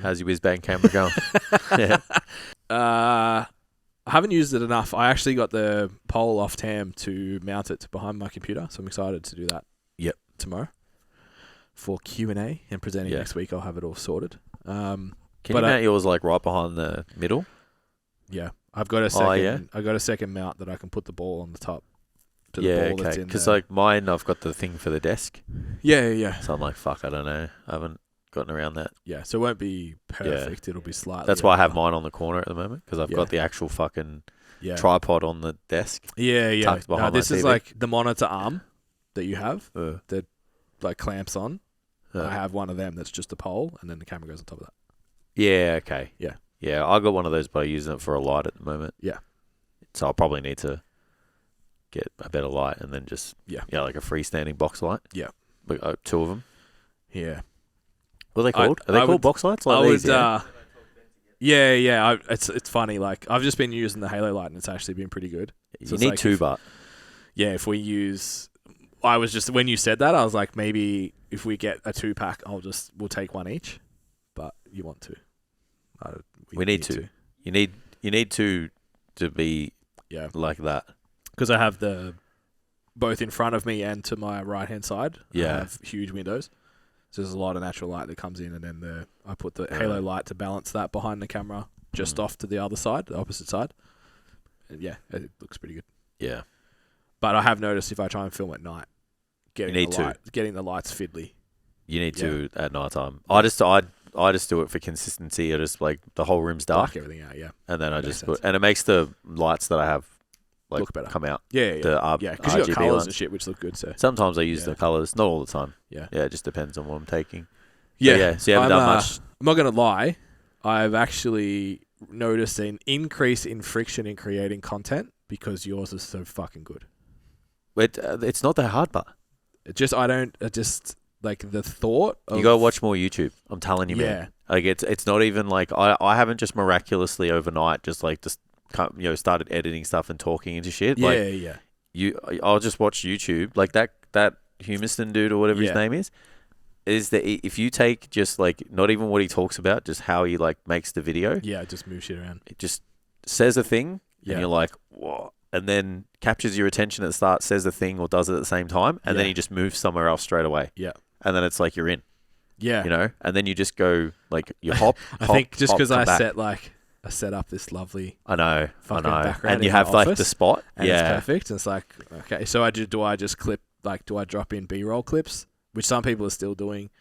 How's your whiz bang camera going? Yeah. I haven't used it enough. I actually got the pole off Tam to mount it behind my computer, so I'm excited to do that. Yep. Tomorrow for Q&A and presenting next week. I'll have it all sorted. Can you mount yours like right behind the middle? Yeah, I've got a second. I got a second mount that I can put the ball on the top. To the ball that's in because like mine, I've got the thing for the desk. Yeah. So I'm like, fuck, I don't know. I haven't gotten around that. Yeah, so it won't be perfect. It'll be slightly. That's why I have mine on the corner at the moment, because I've got the actual fucking tripod on the desk. Yeah. Tucked behind This my is TV. like the monitor arm that you have that like clamps on. I have one of them that's just a pole, and then the camera goes on top of that. Yeah. Yeah, I got one of those, but I'm using it for a light at the moment. Yeah. So I'll probably need to get a better light and then just like a freestanding box light. Yeah. Two of them. Yeah. What are they called? Are they called box lights? Like these, yeah. It's funny. Like I've just been using the halo light, and it's actually been pretty good. So you need two, but if we use, when you said that, I was like, maybe if we get a 2-pack, we'll take one each. But you want to? We need to. You need to be like that. Because I have both in front of me and to my right hand side. I have huge windows. So there's a lot of natural light that comes in, and then I put the halo light to balance that behind the camera, just off to the other side, the opposite side. And it looks pretty good. Yeah. But I have noticed if I try and film at night, getting the lights fiddly. You need to at night time. I just do it for consistency. I just like the whole room's dark. Black everything out, and then I just put, and it makes the lights that I have like look better, come out. Yeah. Because you got colours and shit, which look good. So sometimes I use the colours, not all the time. Yeah, it just depends on what I'm taking. Yeah. So you haven't done much. I'm not gonna lie. I've actually noticed an increase in friction in creating content because yours is so fucking good. It's not that hard, but like the thought of, you gotta watch more YouTube. I'm telling you, man. Like it's not even like I haven't just miraculously overnight started editing stuff and talking into shit. I'll just watch YouTube. Like that Humiston dude or whatever his name is that if you take just like not even what he talks about, just how he like makes the video. Yeah, just move shit around. It just says a thing and you're like, what? And then captures your attention at the start, says the thing or does it at the same time, and then he just moves somewhere else straight away. Yeah. And then it's like you're in. Yeah. You know? And then you just go like you hop. I think just because I set up this lovely fucking background and you in have my like office, the spot. And it's perfect. And it's like, okay, so do I just clip, like, do I drop in B-roll clips, which some people are still doing?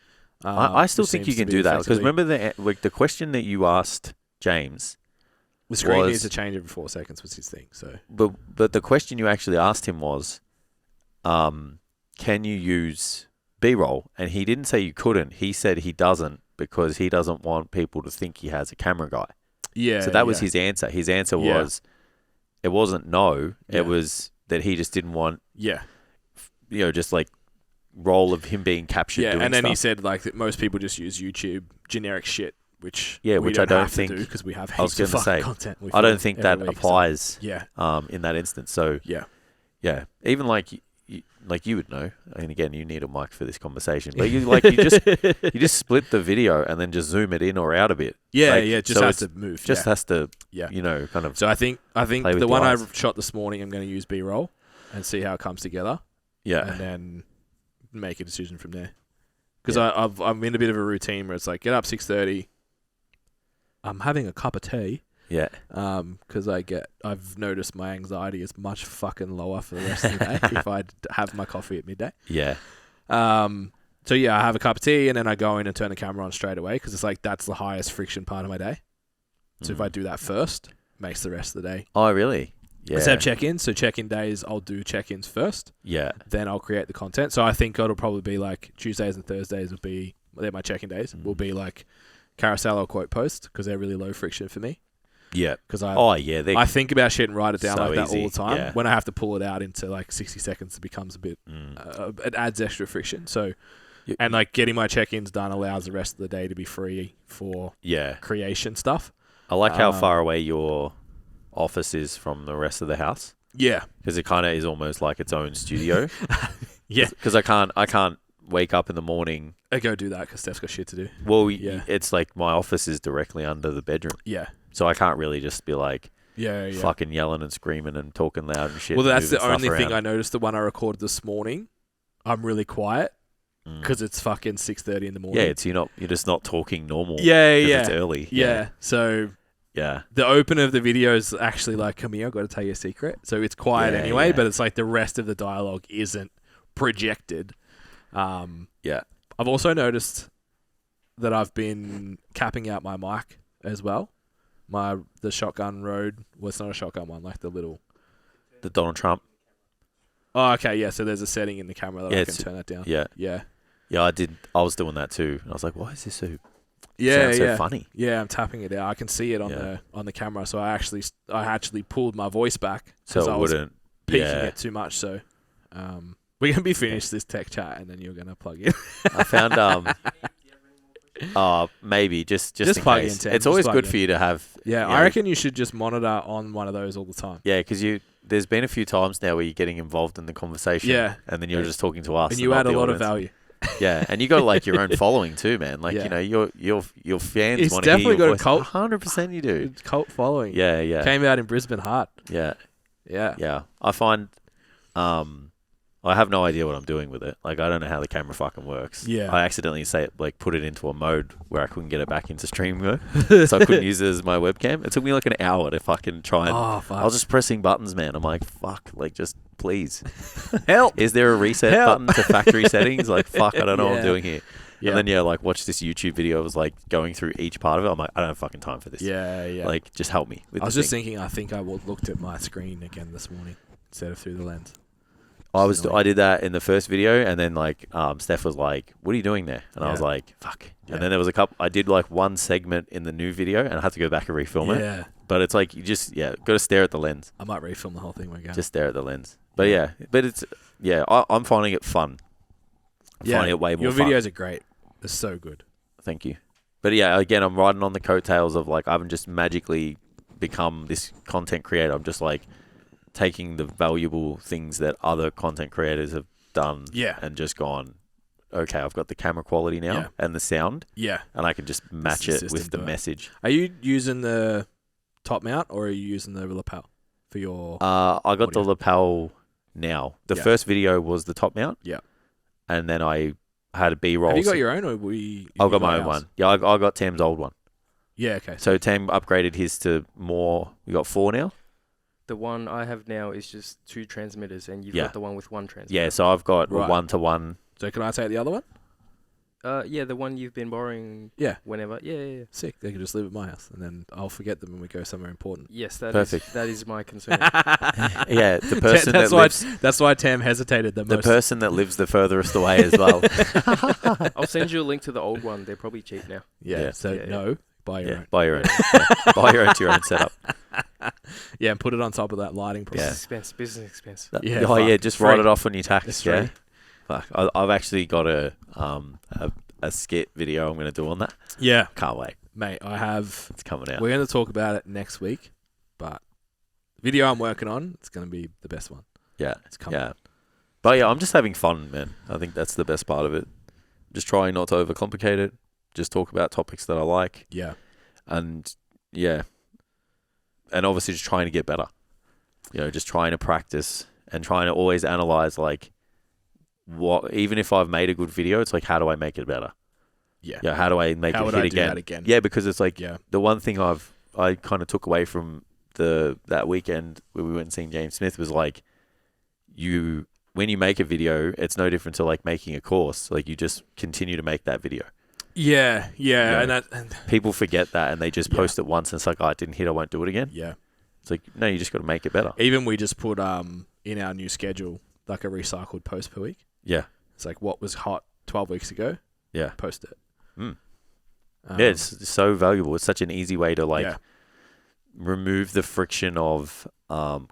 I still think you can do that, because remember the question that you asked James. The screen needs to change every 4 seconds was his thing. So, but the question you actually asked him was, can you use B-roll? And he didn't say you couldn't. He said he doesn't because he doesn't want people to think he has a camera guy. Yeah. So that was his answer. His answer was, it wasn't no. It was that he just didn't want. Yeah. Just like role of him being captured. Yeah, doing and then stuff. he said like that most people just use YouTube generic shit, which I don't think because we have I was heaps going of to say content. I don't think that week, applies. So, in that instance. So even like you would know. And again, you need a mic for this conversation, but you just split the video and then just zoom it in or out a bit. Just has to move. Just has to kind of. So I think the one I shot this morning, I'm going to use B-roll and see how it comes together. Yeah, and then make a decision from there. Because I'm in a bit of a routine where it's like get up 6:30. I'm having a cup of tea. Yeah. Because I've noticed my anxiety is much fucking lower for the rest of the day if I have my coffee at midday. Yeah. So I have a cup of tea and then I go in and turn the camera on straight away because it's like that's the highest friction part of my day. So if I do that first, makes the rest of the day. Oh, really? Yeah. Instead of check-ins, so check-in days, I'll do check-ins first. Yeah. Then I'll create the content. So I think it'll probably be like Tuesdays and Thursdays they're my check-in days, will be like carousel or quote post because they're really low friction for me. Yeah. Because I think about shit and write it down so like that easy. all the time. Yeah. When I have to pull it out into like 60 seconds, it becomes a bit, it adds extra friction. So, and like getting my check-ins done allows the rest of the day to be free for creation stuff. I like how far away your office is from the rest of the house. Yeah. Because it kind of is almost like its own studio. Yeah. Because I can't wake up in the morning. I go do that because Steph's got shit to do. Well, it's like my office is directly under the bedroom. Yeah. So I can't really just be like yeah. fucking yelling and screaming and talking loud and shit. Well, that's the only thing I noticed. The one I recorded this morning, I'm really quiet because it's fucking 6:30 in the morning. Yeah, you're just not talking normal. Yeah. It's early. Yeah. So the open of the video is actually like, come here, I've got to tell you a secret. So it's quiet anyway, but it's like the rest of the dialogue isn't projected. I've also noticed that I've been capping out my mic as well. The shotgun Rode. Well, it's not a shotgun one, like the Donald Trump. Oh, okay, yeah. So there's a setting in the camera that I can turn that down. Yeah. I did. I was doing that too. And I was like, why is this so? Yeah, so funny. Yeah, I'm tapping it out. I can see it on the camera. So I actually pulled my voice back so it wouldn't peaking it too much. So we're gonna be finished this tech chat, and then you're gonna plug in. I found maybe just in plug case. in, it's always good for you to have. Yeah, I reckon you should just monitor on one of those all the time. Yeah, because there's been a few times now where you're getting involved in the conversation. Yeah, and then you're just talking to us, and you add a lot of value. Yeah, and you got like your own following too, man. Like your fans want to hear your got voice. A cult. 100% you do. It's cult following. Yeah. Came out in Brisbane hard. Yeah. I find, I have no idea what I'm doing with it. Like I don't know how the camera fucking works. Yeah. I accidentally put it into a mode where I couldn't get it back into stream mode, so I couldn't use it as my webcam. It took me like an hour to fucking try and. Oh fuck! I was just pressing buttons, man. I'm like, fuck, like just please help. Is there a reset button to factory settings? Like fuck, I don't know what I'm doing here. Yeah. And then like watch this YouTube video. I was like going through each part of it. I'm like, I don't have fucking time for this. Yeah. Like just help me. I was just thinking. I think I looked at my screen again this morning instead of through the lens. I did that in the first video, and then like Steph was like, "What are you doing there?" And I was like, "Fuck." Yeah. And then there was a couple. I did like one segment in the new video, and I had to go back and refilm it. Yeah. But it's like you just got to stare at the lens. I might refilm the whole thing when we go. Just stare at the lens. But it's I'm finding it fun. Finding it way more. Your videos are great. They're so good. Thank you. But again, I'm riding on the coattails of like I haven't just magically become this content creator. I'm just like taking the valuable things that other content creators have done and just gone, okay, I've got the camera quality now and the sound. Yeah. And I can just match it with the message. Are you using the top mount or are you using the lapel for your I got the lapel now. The first video was the top mount. Yeah. And then I had a B-roll. Have you got your own or I've got my own one. Yeah, I got Tam's old one. Yeah, okay. So Tam upgraded his to more. We got 4 now. The one I have now is just 2 transmitters, and you've got the one with 1 transmitter. Yeah, so I've got 1-to-1. So can I take the other one? Yeah, the one you've been borrowing. Yeah. Whenever. Yeah. Sick. They can just live at my house, and then I'll forget them when we go somewhere important. Yes, that is my concern. Yeah, the person that's why Tam hesitated the most. The person that lives the furthest away as well. I'll send you a link to the old one. They're probably cheap now. Yeah. So buy your own. Buy your own. Buy your own to your own setup. Yeah, and put it on top of that lighting. Business expense. Just write it off on your tax. Yeah. Fuck, I've actually got a skit video I'm going to do on that. Yeah. Can't wait. Mate, it's coming out. We're going to talk about it next week, but the video I'm working on, it's going to be the best one. Yeah. It's coming. Yeah. But I'm just having fun, man. I think that's the best part of it. Just trying not to overcomplicate it. Just talk about topics that I like. Yeah. And obviously just trying to get better. Just trying to practice and trying to always analyze like, even if I've made a good video, it's like, how do I make it better? Yeah. How do I make it hit again? Yeah, because it's like the one thing I kind of took away from that weekend where we went and seen James Smith was like, when you make a video, it's no different to like making a course. Like you just continue to make that video. Yeah. And people forget that and they just post it once and it's like, oh, it didn't hit, I won't do it again. Yeah. It's like, no, you just got to make it better. Even we just put in our new schedule like a recycled post per week. Yeah. It's like what was hot 12 weeks ago. Yeah. Post it. It's so valuable. It's such an easy way to remove the friction of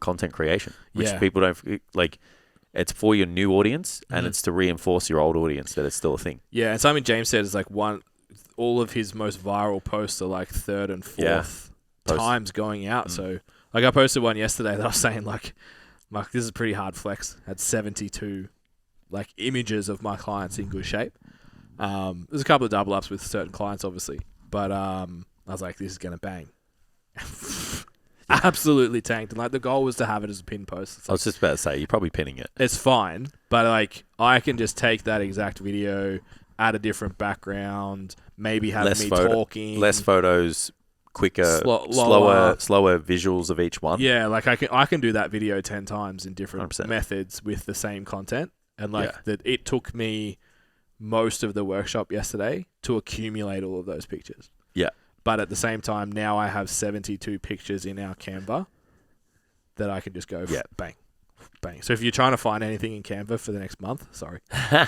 content creation, which people don't like. It's for your new audience and it's to reinforce your old audience that it's still a thing. Yeah. And something James said is like all of his most viral posts are like 3rd and 4th times going out. So like I posted one yesterday that I was saying like this is a pretty hard flex. Had 72 like images of my clients in good shape. There's a couple of double ups with certain clients, obviously, but I was like, this is gonna bang. Absolutely tanked. And like the goal was to have it as a pin post. I was just about to say, you're probably pinning it. It's fine, but like I can just take that exact video, add a different background, maybe have me talking, less photos, quicker, slower visuals of each one. Yeah, like I can do that video 10 times in different 100%. Methods with the same content, and like it took me most of the workshop yesterday to accumulate all of those pictures. Yeah. But at the same time, now I have 72 pictures in our Canva that I can just go bang, bang. So if you're trying to find anything in Canva for the next month, sorry. Our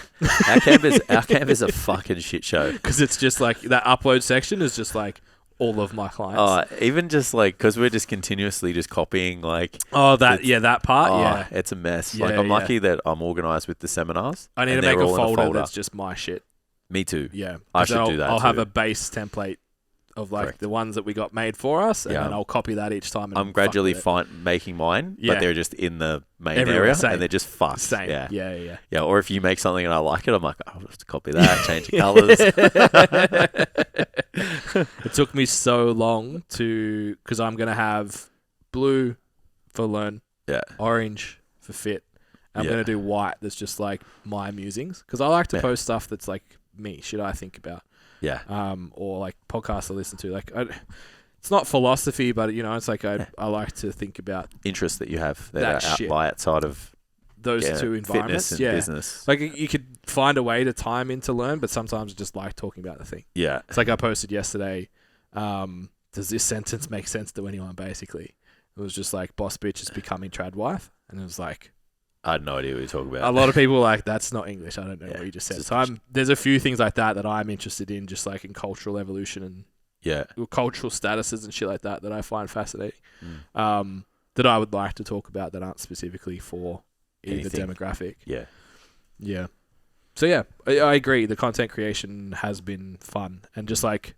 Canva's a fucking shit show. Because it's just like that upload section is just like all of my clients. Even just like, because we're just continuously just copying like. That part, it's a mess. Yeah, like I'm lucky that I'm organised with the seminars. I need to make a folder that's just my shit. Me too. Yeah. I should do that I'll have a base template of like the ones that we got made for us, and then I'll copy that each time. And I'm gradually making mine, but they're just in the main area, and they're just fucked. Same. Yeah. Or if you make something and I like it, I'm like, I'll just copy that, change the colours. It took me so long because I'm going to have blue for learn, orange for fit. I'm going to do white that's just like my musings, because I like to post stuff that's like me, shit I think about. Yeah. Or like podcasts I listen to. Like, it's not philosophy, but it's like I like to think about interests that you have that are outside of those two environments. Fitness and business. Like you could find a way to time in to learn, but sometimes I just like talking about the thing. Yeah. It's like I posted yesterday. Does this sentence make sense to anyone? Basically, it was just like boss bitch is becoming trad wife, and it was like. I had no idea what you're talking about. A lot of people were like, that's not English. I don't know what you just said. So there's a few things like that I'm interested in, just like in cultural evolution and cultural statuses and shit like that I find fascinating. That I would like to talk about that aren't specifically for either demographic. Yeah. Yeah. So yeah, I agree. The content creation has been fun. And just like,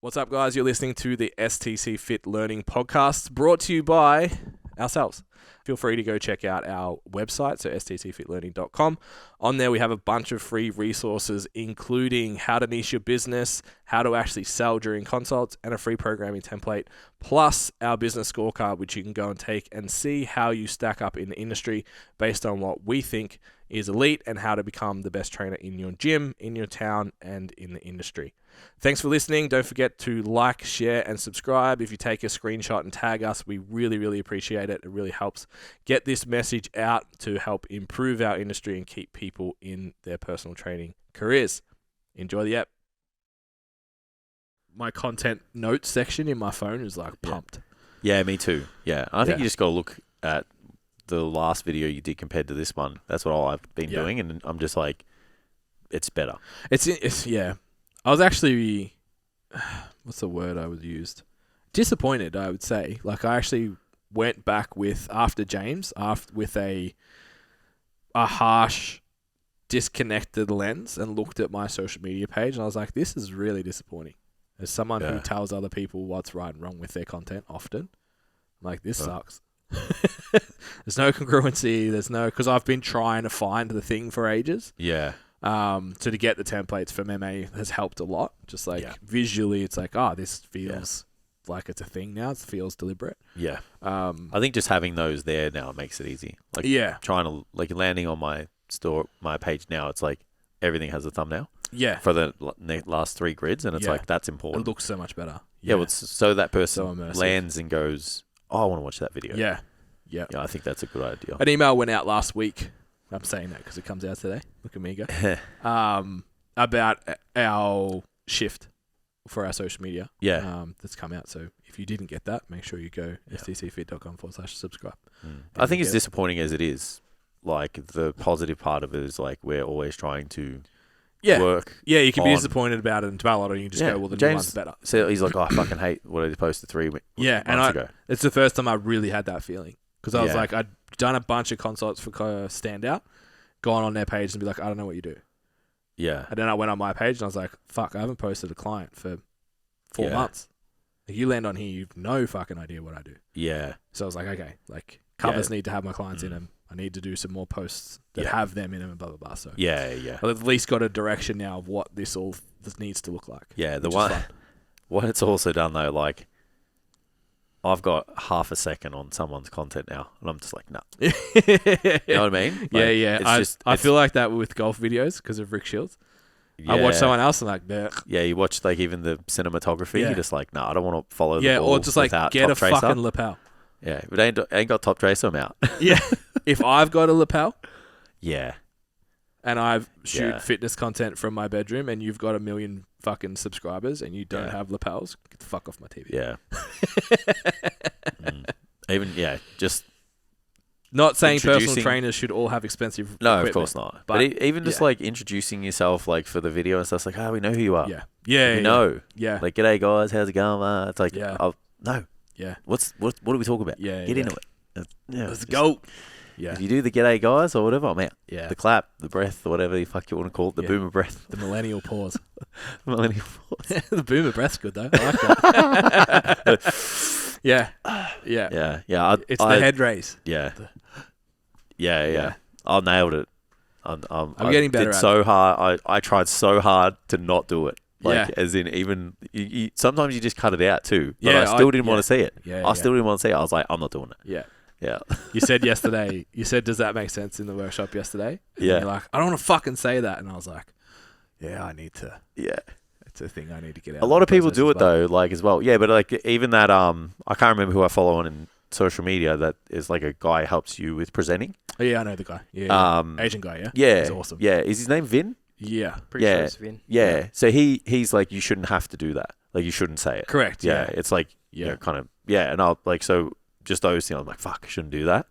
what's up guys? You're listening to the STC Fit Learning Podcast, brought to you by ourselves. Feel free to go check out our website, so stcfitlearning.com. On there, we have a bunch of free resources, including how to niche your business, how to actually sell during consults, and a free programming template, plus our business scorecard, which you can go and take and see how you stack up in the industry based on what we think is elite and how to become the best trainer in your gym, in your town, and in the industry. Thanks for listening. Don't forget to like, share, and subscribe. If you take a screenshot and tag us, we really, really appreciate it. It really helps get this message out to help improve our industry and keep people in their personal training careers. Enjoy the app. My content notes section in my phone is like pumped. Yeah, me too. Yeah, I think you just got to look at the last video you did compared to this one. That's what I've been doing, and I'm just like, it's better. It's I was actually, what's the word I was used? Disappointed, I would say. Like I actually went back after James with a harsh, disconnected lens and looked at my social media page, and I was like, this is really disappointing. As someone who tells other people what's right and wrong with their content often, I'm like, this sucks. There's no congruency. Because I've been trying to find the thing for ages. Yeah. So to get the templates from MA has helped a lot. Just like visually, it's like, this feels like it's a thing now. It feels deliberate. Yeah. I think just having those there now makes it easy. Like trying to landing on my page now, it's like everything has a thumbnail. Yeah. For the last 3 grids, and it's like that's important. It looks so much better. Yeah. Well, so that person lands and goes, I want to watch that video. Yeah. Yeah. I think that's a good idea. An email went out last week. I'm saying that because it comes out today. Look at me go. About our shift for our social media. Yeah. That's come out. So if you didn't get that, make sure you go stcfit.com/subscribe. I think it's disappointing as it is. Like the positive part of it is like we're always trying to work. Yeah, you can be disappointed about it and dwell on it, and you can just go, well, the new one's better. So he's like, I fucking hate what I posted 3 months ago. It's the first time I really had that feeling. Because I was like, I'd done a bunch of consults for Standout, gone on their page and be like, I don't know what you do. Yeah. And then I went on my page and I was like, fuck, I haven't posted a client for 4 months. Like, you land on here, you've no fucking idea what I do. Yeah. So I was like, okay, like Covers need to have my clients in them. I need to do some more posts that have them in them and blah, blah, blah. So yeah. I've at least got a direction now of what this needs to look like. Yeah, what it's also done though, like, I've got half a second on someone's content now, and I'm just like, nah. You know what I mean? Like, I feel like that with golf videos because of Rick Shields. Yeah. I watch someone else and like, bleh. Yeah, you watch like even the cinematography, you're just like, nah, I don't want to follow the ball or just like get a tracer. fucking lapel. Yeah, if it ain't got top tracer, I'm out. Yeah, if I've got a lapel. Yeah. And I shoot fitness content from my bedroom, and you've got 1 million fucking subscribers, and you don't have lapels, get the fuck off my TV. Yeah. Even just not saying personal trainers should all have expensive equipment. Of course not. But even just like introducing yourself, like for the video and stuff, it's like, we know who you are. We know. Yeah. Like, g'day guys, how's it going? It's like, no. Yeah. What do we talk about? Yeah. Get into it. Let's go. Yeah. If you do the g'day guys or whatever, I'm out. Yeah. The clap, the breath, or whatever the fuck you want to call it, the boomer breath. The millennial pause. Millennial pause. The boomer breath's good though. I like that. Yeah. It's the head raise. Yeah. Yeah. I nailed it. I'm getting better at it. Hard. I tried so hard to not do it. Like, as in, even you, sometimes you just cut it out too. But I still didn't want to see it. I still didn't want to see it. I was like, I'm not doing it. Yeah. Yeah. You said yesterday, does that make sense in the workshop yesterday? And you're like, I don't want to fucking say that. And I was like, I need to. Yeah. It's a thing I need to get out. A lot of people do it though, like as well. Yeah, but like even that, I can't remember who I follow on in social media that is like a guy who helps you with presenting. Oh, yeah, I know the guy. Yeah. Asian guy, yeah? Yeah. He's awesome. Yeah. Is his name Vin? Yeah. Pretty sure it's Vin. Yeah. So he's like, you shouldn't have to do that. Like, you shouldn't say it. Correct. Yeah. It's like, kind of, and I'll like, so just those things, I'm like, fuck, I shouldn't do that.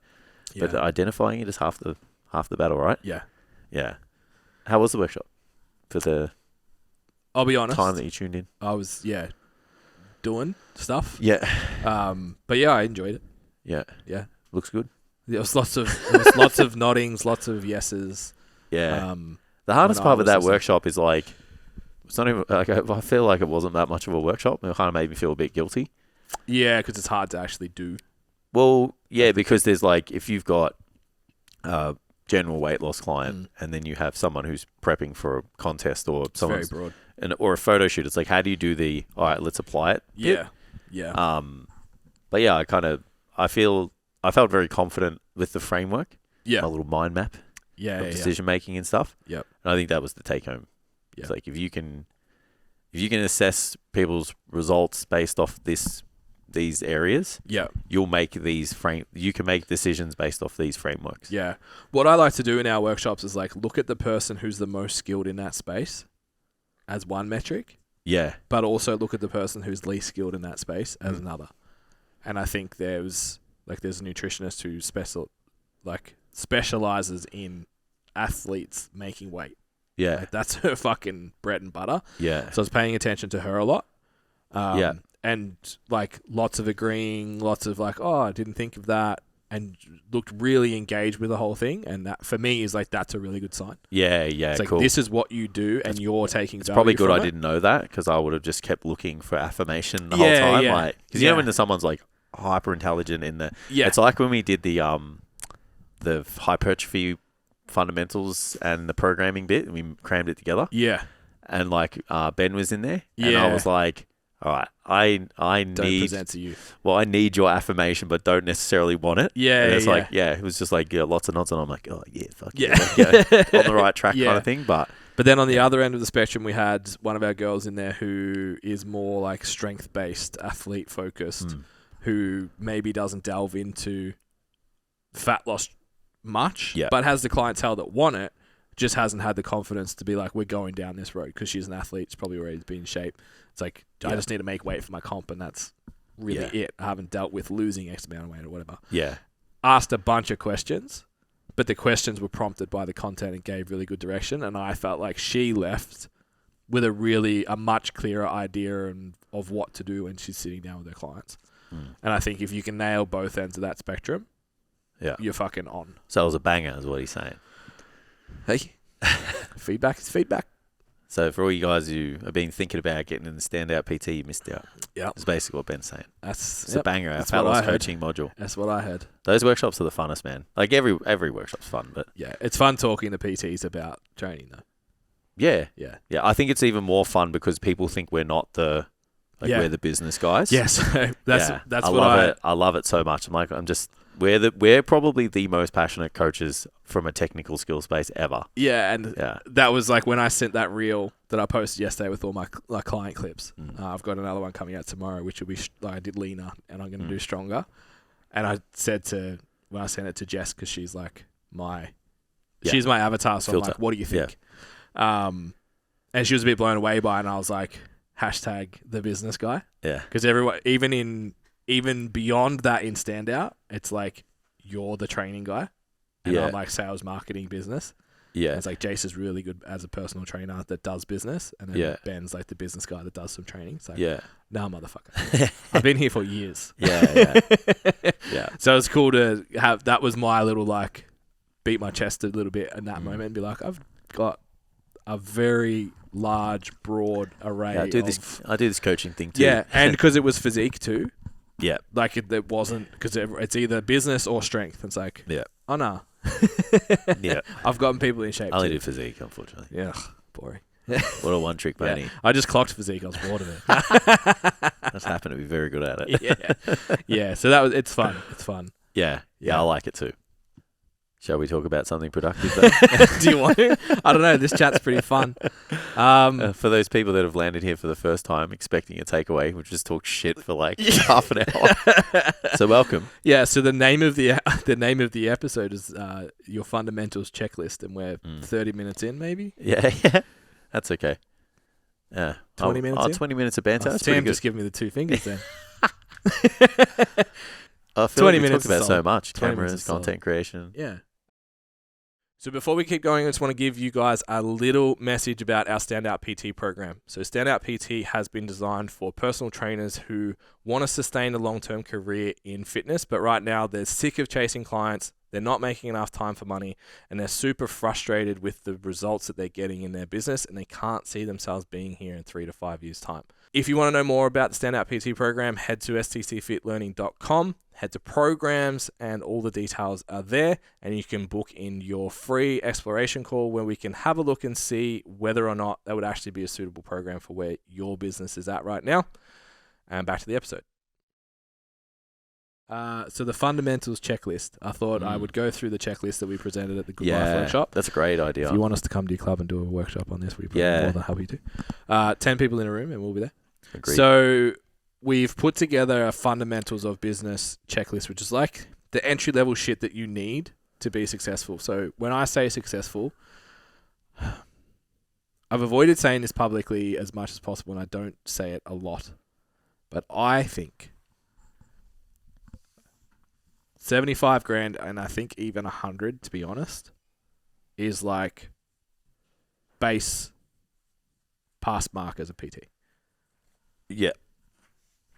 Yeah. But identifying it is half the battle, right? Yeah. Yeah. How was the workshop for the I'll be honest, time that you tuned in? I was, doing stuff. Yeah. But I enjoyed it. Yeah. Yeah. Looks good. There was lots of noddings, lots of yeses. Yeah. The hardest part of that workshop is like, it's not even like, I feel like it wasn't that much of a workshop. It kind of made me feel a bit guilty. Yeah, because it's hard to actually do. Well, yeah, because there's like, if you've got a general weight loss client and then you have someone who's prepping for a contest or someone's very broad. Or a photo shoot, it's like, how do you do the, all right, let's apply it? Yeah. But yeah, I felt very confident with the framework. Yeah. My little mind map. Yeah. Of decision making and stuff. Yep. And I think that was the take home. Yeah. It's like, if you can assess people's results based off these areas, you'll make you can make decisions based off these frameworks. Yeah. What I like to do in our workshops is like look at the person who's the most skilled in that space as one metric. Yeah. But also look at the person who's least skilled in that space as another. And I think there's a nutritionist who specializes in athletes making weight. Yeah. Like, that's her fucking bread and butter. Yeah. So I was paying attention to her a lot. And like lots of agreeing, lots of like, oh, I didn't think of that, and looked really engaged with the whole thing. And that for me is like, that's a really good sign. Yeah, it's like, cool. This is what you do, and you're taking. It's probably good I didn't know that, because I would have just kept looking for affirmation the whole time. Yeah. Like, because you know when someone's like hyper intelligent in the, it's like when we did the hypertrophy fundamentals and the programming bit, and we crammed it together. Yeah, and like Ben was in there, and I was like, all right, I don't need present to you. Well, I need your affirmation, but don't necessarily want it. Yeah, and it's like, it was just like lots of nods, and I'm like, oh yeah, fuck yeah, on the right track kind of thing. But then on the other end of the spectrum, we had one of our girls in there who is more like strength based, athlete focused, who maybe doesn't delve into fat loss much, but has the clientele that want it. Just hasn't had the confidence to be like, we're going down this road, because she's an athlete. She's probably already been in shape. It's like, I just need to make weight for my comp, and that's really it. I haven't dealt with losing X amount of weight or whatever. Yeah. Asked a bunch of questions, but the questions were prompted by the content and gave really good direction. And I felt like she left with a much clearer idea of what to do when she's sitting down with her clients. And I think if you can nail both ends of that spectrum, you're fucking on. So it was a banger, is what he's saying. Hey, feedback is feedback. So for all you guys who have been thinking about getting in the Standout PT, you missed out. Yeah. That's basically what Ben's saying. It's a banger. Our fat loss coaching module. That's what I heard. Those workshops are the funnest, man. Like every workshop's fun, but yeah, it's fun talking to PTs about training though. Yeah. Yeah. Yeah. I think it's even more fun because people think we're not we're the business guys. Yes. that's I what love it. I love it so much. I'm like, we're probably the most passionate coaches from a technical skill space ever. Yeah, and that was like when I sent that reel that I posted yesterday with all my client clips. I've got another one coming out tomorrow, which will be I did leaner, and I'm going to do stronger. And I said when I sent it to Jess, because she's like she's my avatar, so filter. I'm like, what do you think? Yeah. And she was a bit blown away by it, and I was like, hashtag the business guy. Yeah. Because everyone, even beyond that in Standout, it's like you're the training guy, and I'm like sales, marketing, business. Yeah, and it's like Jace is really good as a personal trainer that does business, and then Ben's like the business guy that does some training. It's like, nah, motherfucker, I've been here for years. Yeah. So it's cool to have. That was my little like beat my chest a little bit in that moment and be like, I've got a very large, broad array. I do this coaching thing too. Yeah, and because it was physique too. Yeah. Like it wasn't, because it's either business or strength. It's like, oh no. Yeah. I've gotten people in shape. I only do physique, unfortunately. Yeah. Boring. What a one trick pony. Yeah. I just clocked physique. I was bored of it. I just happen to be very good at it. Yeah. So it's fun. It's fun. Yeah. I like it too. Shall we talk about something productive? Do you want to? I don't know. This chat's pretty fun. For those people that have landed here for the first time expecting a takeaway, we've just talked shit for like half an hour. So welcome. Yeah. So the name of the episode is your fundamentals checklist, and we're 30 minutes in, maybe. Yeah. That's okay. Yeah. 20 minutes. 20 minutes of banter. That's Sam just give me the two fingers then. I feel like we talked about so much. Cameras, content creation. Yeah. So before we keep going, I just want to give you guys a little message about our Standout PT program. So Standout PT has been designed for personal trainers who want to sustain a long-term career in fitness, but right now they're sick of chasing clients, they're not making enough time for money, and they're super frustrated with the results that they're getting in their business, and they can't see themselves being here in 3 to 5 years' time. If you want to know more about the Standout PT program, head to stcfitlearning.com. Head to programs, and all the details are there, and you can book in your free exploration call where we can have a look and see whether or not that would actually be a suitable program for where your business is at right now. And back to the episode. So the fundamentals checklist. I thought I would go through the checklist that we presented at the Good Life workshop. That's a great idea. If you want us to come to your club and do a workshop on this, we'd be more than happy to. 10 people in a room, and we'll be there. Agreed. So we've put together a fundamentals of business checklist, which is like the entry-level shit that you need to be successful. So when I say successful, I've avoided saying this publicly as much as possible, and I don't say it a lot. But I think 75 grand, and I think even 100, to be honest, is like base pass mark as a PT. Yeah.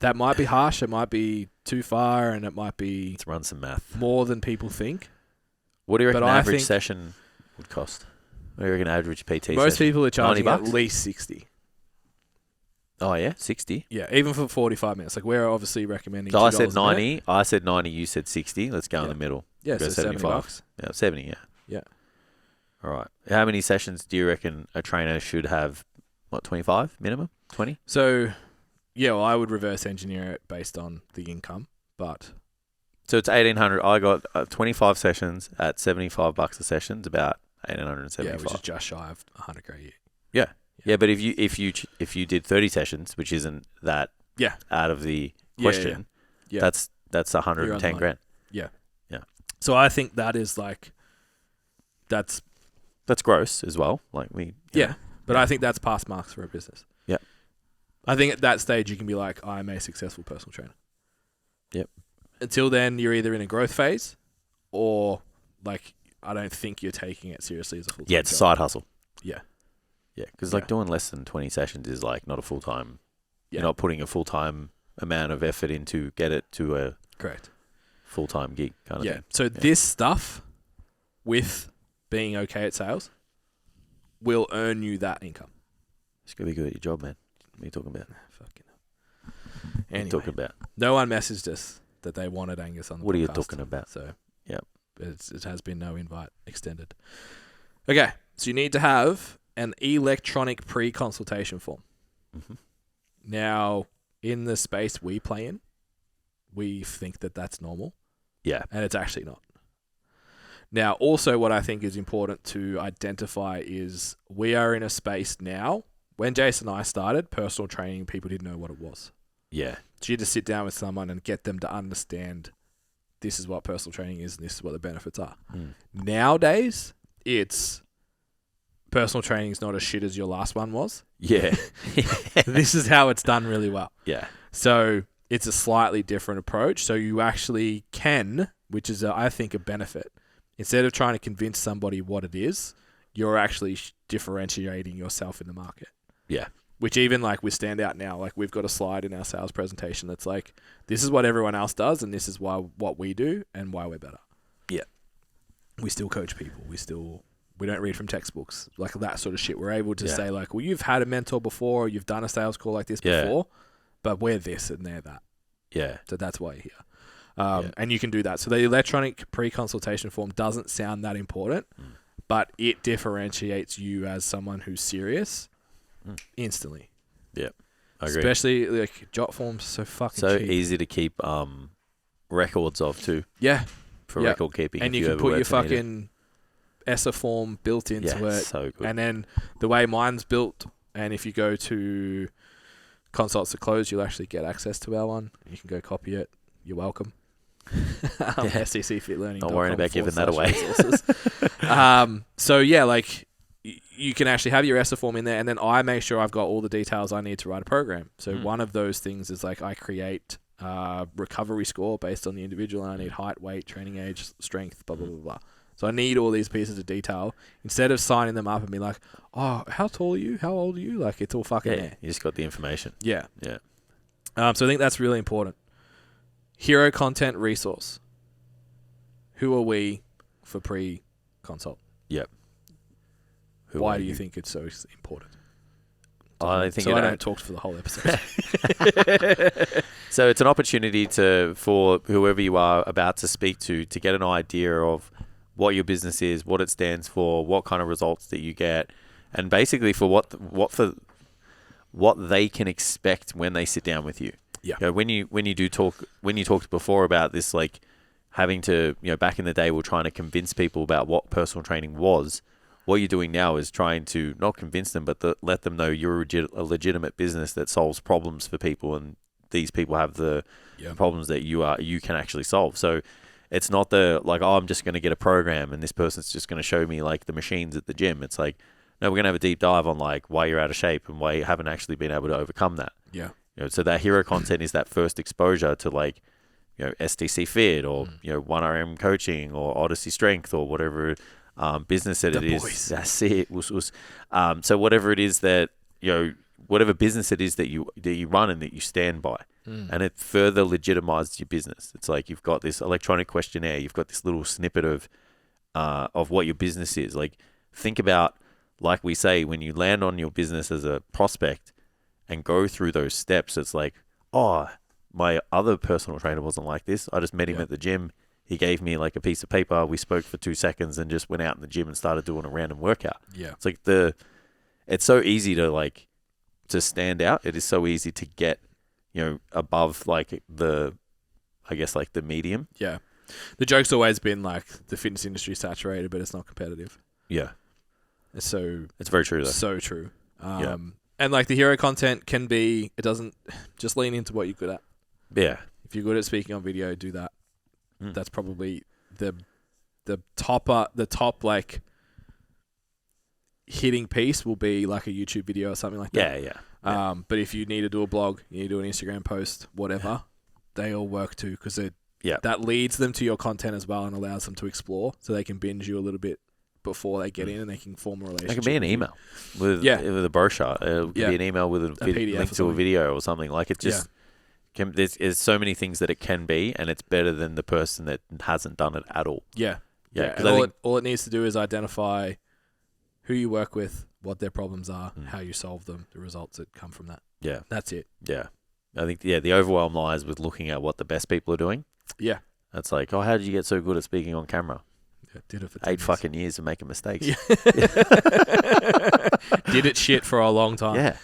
That might be harsh, it might be too far, and it might be... Let's run some math. ...more than people think. What do you reckon an average session would cost? What do you reckon average PT Most session? people are charging at least 60. Oh, yeah? 60? Yeah, even for 45 minutes. Like, we're obviously recommending So I said 90. I said 90, you said 60. Let's go in the middle. Yeah, so 75. Yeah, 70, Yeah. All right. How many sessions do you reckon a trainer should have? What, 25 minimum? 20? So... Yeah, well, I would reverse engineer it based on the income, but... So it's 1,800. I got 25 sessions at $75 a session. It's about 1,875. Yeah, which is just shy of 100 grand a year. Yeah, but if you did 30 sessions, which isn't that out of the question, that's 110 grand. Yeah. Yeah. So I think that is like... That's gross as well. Like we... But I think that's pass marks for a business. Yeah. I think at that stage you can be like, I'm a successful personal trainer. Yep. Until then, you're either in a growth phase or like, I don't think you're taking it seriously as a full-time job. Yeah, it's a side hustle. Yeah. Yeah, because like doing less than 20 sessions is like not a full-time. You're not putting a full-time amount of effort in to get it to a full-time gig kind of thing. So this stuff with being okay at sales will earn you that income. Just gotta be good at your job, man. What are you talking about? Fucking hell. What are you talking about? No one messaged us that they wanted Angus on the podcast. What are you talking about? So, yeah. It has been no invite extended. Okay, so you need to have an electronic pre-consultation form. Mm-hmm. Now, in the space we play in, we think that that's normal. Yeah. And it's actually not. Now, also what I think is important to identify is we are in a space now. When Jason and I started, personal training, people didn't know what it was. Yeah. So you had to sit down with someone and get them to understand this is what personal training is and this is what the benefits are. Nowadays, it's personal training is not as shit as your last one was. Yeah. This is how it's done really well. Yeah. So it's a slightly different approach. So you actually can, which is, I think, a benefit. Instead of trying to convince somebody what it is, you're actually differentiating yourself in the market. Yeah. Which even like with Standout now, like we've got a slide in our sales presentation that's like, this is what everyone else does and this is what we do and why we're better. Yeah. We still coach people. We don't read from textbooks, like that sort of shit. We're able to say like, well, you've had a mentor before, you've done a sales call like this before, but we're this and they're that. Yeah. So that's why you're here. And you can do that. So the electronic pre-consultation form doesn't sound that important, but it differentiates you as someone who's serious instantly. Yeah, I agree. Especially like jot forms, so fucking so cheap. easy to keep records of too. Yeah, for record keeping. And you can put your fucking ESSA form built into it. So good. And then the way mine's built, and if you go to consults to close, you'll actually get access to our one. You can go copy it. You're welcome. SECfitlearning.com. Not worrying about giving that away. So yeah, like you can actually have your ESSA form in there, and then I make sure I've got all the details I need to write a program. So one of those things is like I create a recovery score based on the individual, and I need height, weight, training age, strength, blah, blah, blah, blah. So I need all these pieces of detail. Instead of signing them up and being like, oh, how tall are you? How old are you? Like, it's all fucking there. You just got the information. Yeah. Yeah. So I think that's really important. Hero content resource. Who are we for pre-consult? Yep. Why do you think it's so important? I think I don't talk for the whole episode. So it's an opportunity for whoever you are about to speak to get an idea of what your business is, what it stands for, what kind of results that you get, and basically for what they can expect when they sit down with you. Yeah. You know, when you talked before about this, like having to, back in the day, we're trying to convince people about what personal training was. What you're doing now is trying to not convince them, but let them know you're a legitimate business that solves problems for people, and these people have the problems that you can actually solve. So it's not I'm just going to get a program and this person's just going to show me like the machines at the gym. It's like, no, we're going to have a deep dive on like why you're out of shape and why you haven't actually been able to overcome that. Yeah. So that hero content is that first exposure to like, STC Fit or 1RM coaching or Odyssey Strength or whatever business that it is. That's it. So whatever it is that whatever business it is that you run and that you stand by, and it further legitimizes your business. It's like you've got this electronic questionnaire, you've got this little snippet of what your business is. Like think about, like we say, when you land on your business as a prospect and go through those steps, it's like, oh, my other personal trainer wasn't like this. I just met him at the gym. He gave me like a piece of paper. We spoke for 2 seconds and just went out in the gym and started doing a random workout. Yeah. It's like it's so easy to stand out. It is so easy to get, above like the medium. Yeah. The joke's always been like the fitness industry is saturated, but it's not competitive. Yeah. It's very true though. So true. And like the hero content can be, it doesn't just lean into what you're good at. Yeah. If you're good at speaking on video, do that. That's probably the top like hitting piece will be like a YouTube video or something like that. Yeah. But if you need to do a blog, you need to do an Instagram post, whatever, they all work too, because that leads them to your content as well and allows them to explore, so they can binge you a little bit before they get in and they can form a relationship. It can be an email with a brochure. It can be an email with a link to a video or something. Like it just there's so many things that it can be, and it's better than the person that hasn't done it at all. Yeah. And all it needs to do is identify who you work with, what their problems are, how you solve them, the results that come from that. Yeah. That's it. Yeah. I think, the overwhelm lies with looking at what the best people are doing. Yeah. That's like, oh, how did you get so good at speaking on camera? Yeah, did it for 8 fucking years of making mistakes. Yeah. Did it shit for a long time. Yeah.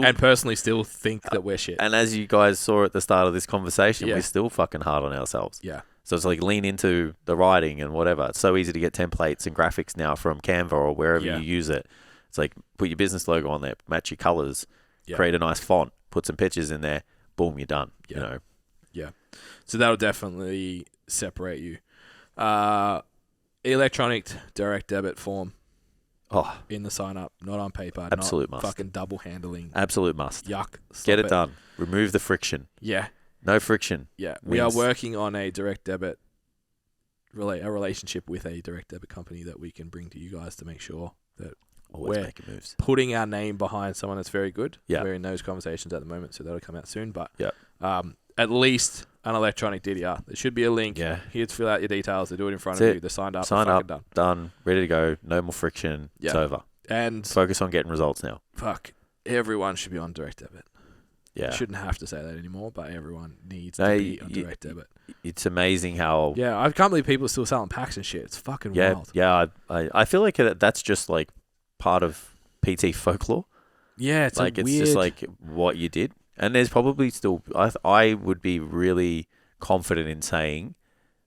And personally still think that we're shit. And as you guys saw at the start of this conversation, we're still fucking hard on ourselves. Yeah. So it's like lean into the writing and whatever. It's so easy to get templates and graphics now from Canva or wherever you use it. It's like put your business logo on there, match your colors, create a nice font, put some pictures in there, boom, you're done. Yeah. You know. Yeah. So that'll definitely separate you. Electronic direct debit form. Oh, in the sign up, not on paper. Absolute not must. Fucking double handling. Absolute must. Yuck. Get it done. Remove the friction. Yeah. No friction. Yeah. We are working on a direct debit, a relationship with a direct debit company that we can bring to you guys to make sure that Always we're making moves. putting our name behind someone that's very good. Yeah. We're in those conversations at the moment, so that'll come out soon. But at least an electronic DDR. There should be a link. Yeah. Here to fill out your details. They do it in front of you. They're signed up. Sign up. Done. Ready to go. No more friction. Yeah. It's over. And focus on getting results now. Fuck. Everyone should be on direct debit. Yeah. Shouldn't have to say that anymore, but everyone needs to be on direct debit. It's amazing how... Yeah, I can't believe people are still selling packs and shit. It's fucking wild. Yeah, I feel like that's just like part of PT folklore. Yeah, it's like it's just like what you did. And there's probably still... I would be really confident in saying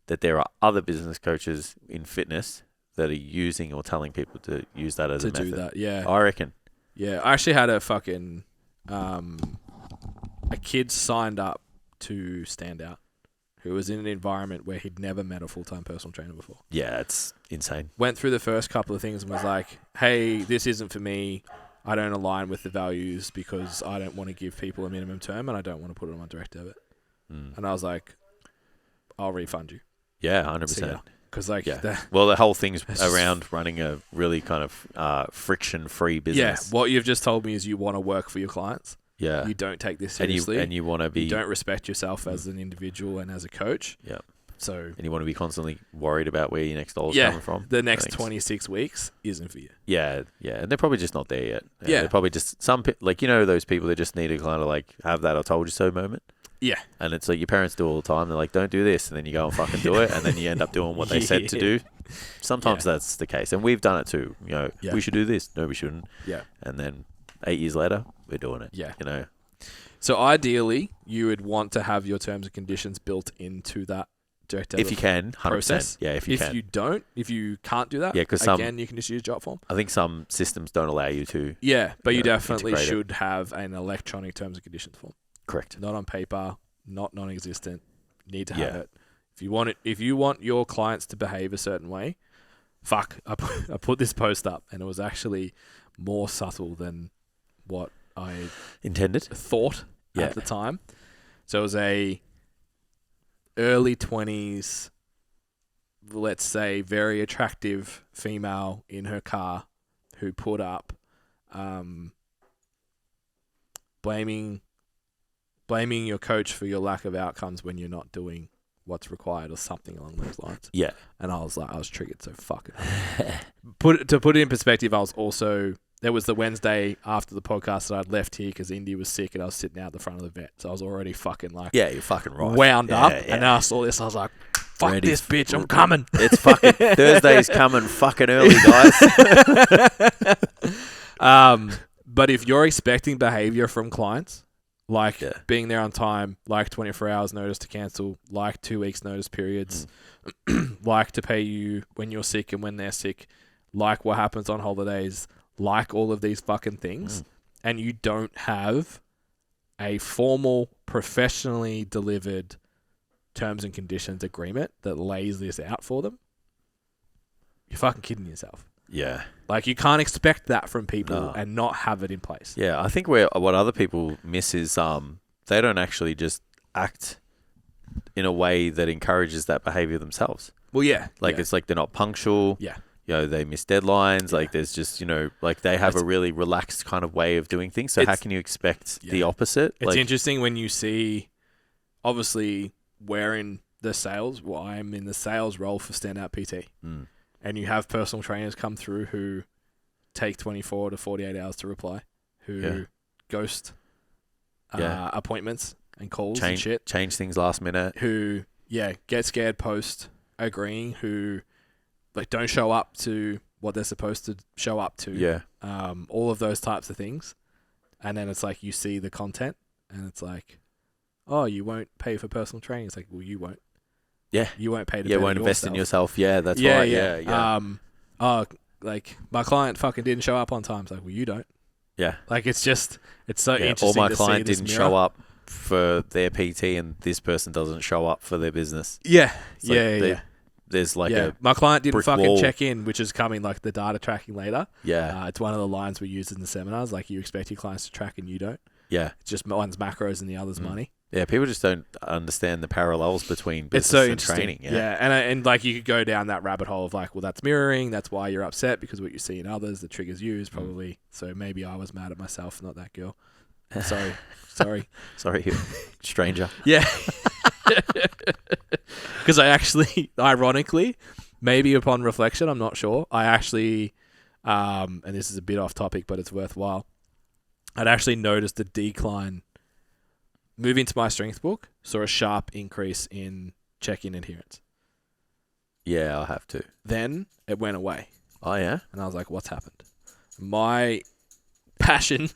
that there are other business coaches in fitness that are using or telling people to use that as a method. To do that, yeah. I reckon. Yeah, I actually had a fucking... a kid signed up to Standout who was in an environment where he'd never met a full-time personal trainer before. Yeah, it's insane. Went through the first couple of things and was like, hey, this isn't for me. I don't align with the values because I don't want to give people a minimum term and I don't want to put it on my direct debit. And I was like, I'll refund you. Yeah, 100%. Because the whole thing's around running a really kind of friction-free business. Yeah, what you've just told me is you want to work for your clients. Yeah. You don't take this seriously. And you want to be... You don't respect yourself as an individual and as a coach. Yeah. So... And you want to be constantly worried about where your next dollar's coming from. The next 26 weeks isn't for you. Yeah, yeah. And they're probably just not there yet. Yeah. They're probably just... those people that just need to kind of like have that I told you so moment. Yeah. And it's like your parents do all the time. They're like, don't do this. And then you go and fucking do it. And then you end up doing what they said to do. Sometimes that's the case. And we've done it too. You know, we should do this. No, we shouldn't. Yeah. And then 8 years later, we're doing it. Yeah. You know? So ideally, you would want to have your terms and conditions built into that direct debit if you can, 100%. Process. Yeah, if you can. If you can't do that, because again, you can just use Jot form. I think some systems don't allow you to. Yeah, but you definitely should have an electronic terms and conditions form. Correct. Not on paper, not non-existent. You need to have it. If you want your clients to behave a certain way, I put this post up and it was actually more subtle than what I thought at the time. So it was a early 20s, let's say, very attractive female in her car who put up blaming your coach for your lack of outcomes when you're not doing what's required or something along those lines. Yeah. And I was triggered so fucking to put it in perspective, there was the Wednesday after the podcast that I'd left here because Indy was sick and I was sitting out the front of the vet. So I was already fucking like... Yeah, you're fucking right. Wound up. Yeah. And then I saw this, I was like, fuck this bitch, I'm coming. It's fucking... Thursday's coming fucking early, guys. But if you're expecting behavior from clients, like being there on time, like 24 hours notice to cancel, like 2 weeks notice periods, like to pay you when you're sick and when they're sick, like what happens on holidays... like all of these fucking things, and you don't have a formal, professionally delivered terms and conditions agreement that lays this out for them, you're fucking kidding yourself. Yeah. Like, you can't expect that from people and not have it in place. Yeah, I think what other people miss is they don't actually just act in a way that encourages that behavior themselves. Well, yeah. It's like they're not punctual. Yeah. You know, they miss deadlines. Like, there's just, they have a really relaxed kind of way of doing things. So how can you expect the opposite? It's interesting when you see, obviously, we're in the sales. Well, I'm in the sales role for Standout PT. And you have personal trainers come through who take 24 to 48 hours to reply, who ghost appointments and calls and shit. Change things last minute. Who, get scared post agreeing, who like don't show up to what they're supposed to show up to. Yeah. All of those types of things. And then it's like you see the content and it's like, oh, you won't pay for personal training. It's like, well, you won't. Yeah. You won't pay to won't invest in yourself. Yeah, that's right. Yeah. Like my client fucking didn't show up on time. It's like, well, you don't. Yeah. Like it's so interesting. Or my client didn't show up for their PT and this person doesn't show up for their business. Yeah. Like there's like my client didn't fucking wall. check in, which is coming like the data tracking later. Yeah. It's one of the lines we use in the seminars. Like you expect your clients to track and you don't. Yeah. It's just one's macros and the other's money. Yeah, people just don't understand the parallels between business it's so and interesting. training. Yeah, and like you could go down that rabbit hole of like, well, that's mirroring. That's why you're upset because what you see in others that triggers you is probably. So maybe I was mad at myself, not that girl. Sorry, stranger. Yeah, because I actually, ironically, maybe upon reflection, I'm not sure. I actually, and this is a bit off topic, but it's worthwhile. I'd actually noticed a decline. Moving to my strength book, saw a sharp increase in check-in adherence. Yeah, I'll have to. Then it went away. Oh, yeah? And I was like, what's happened? My passion,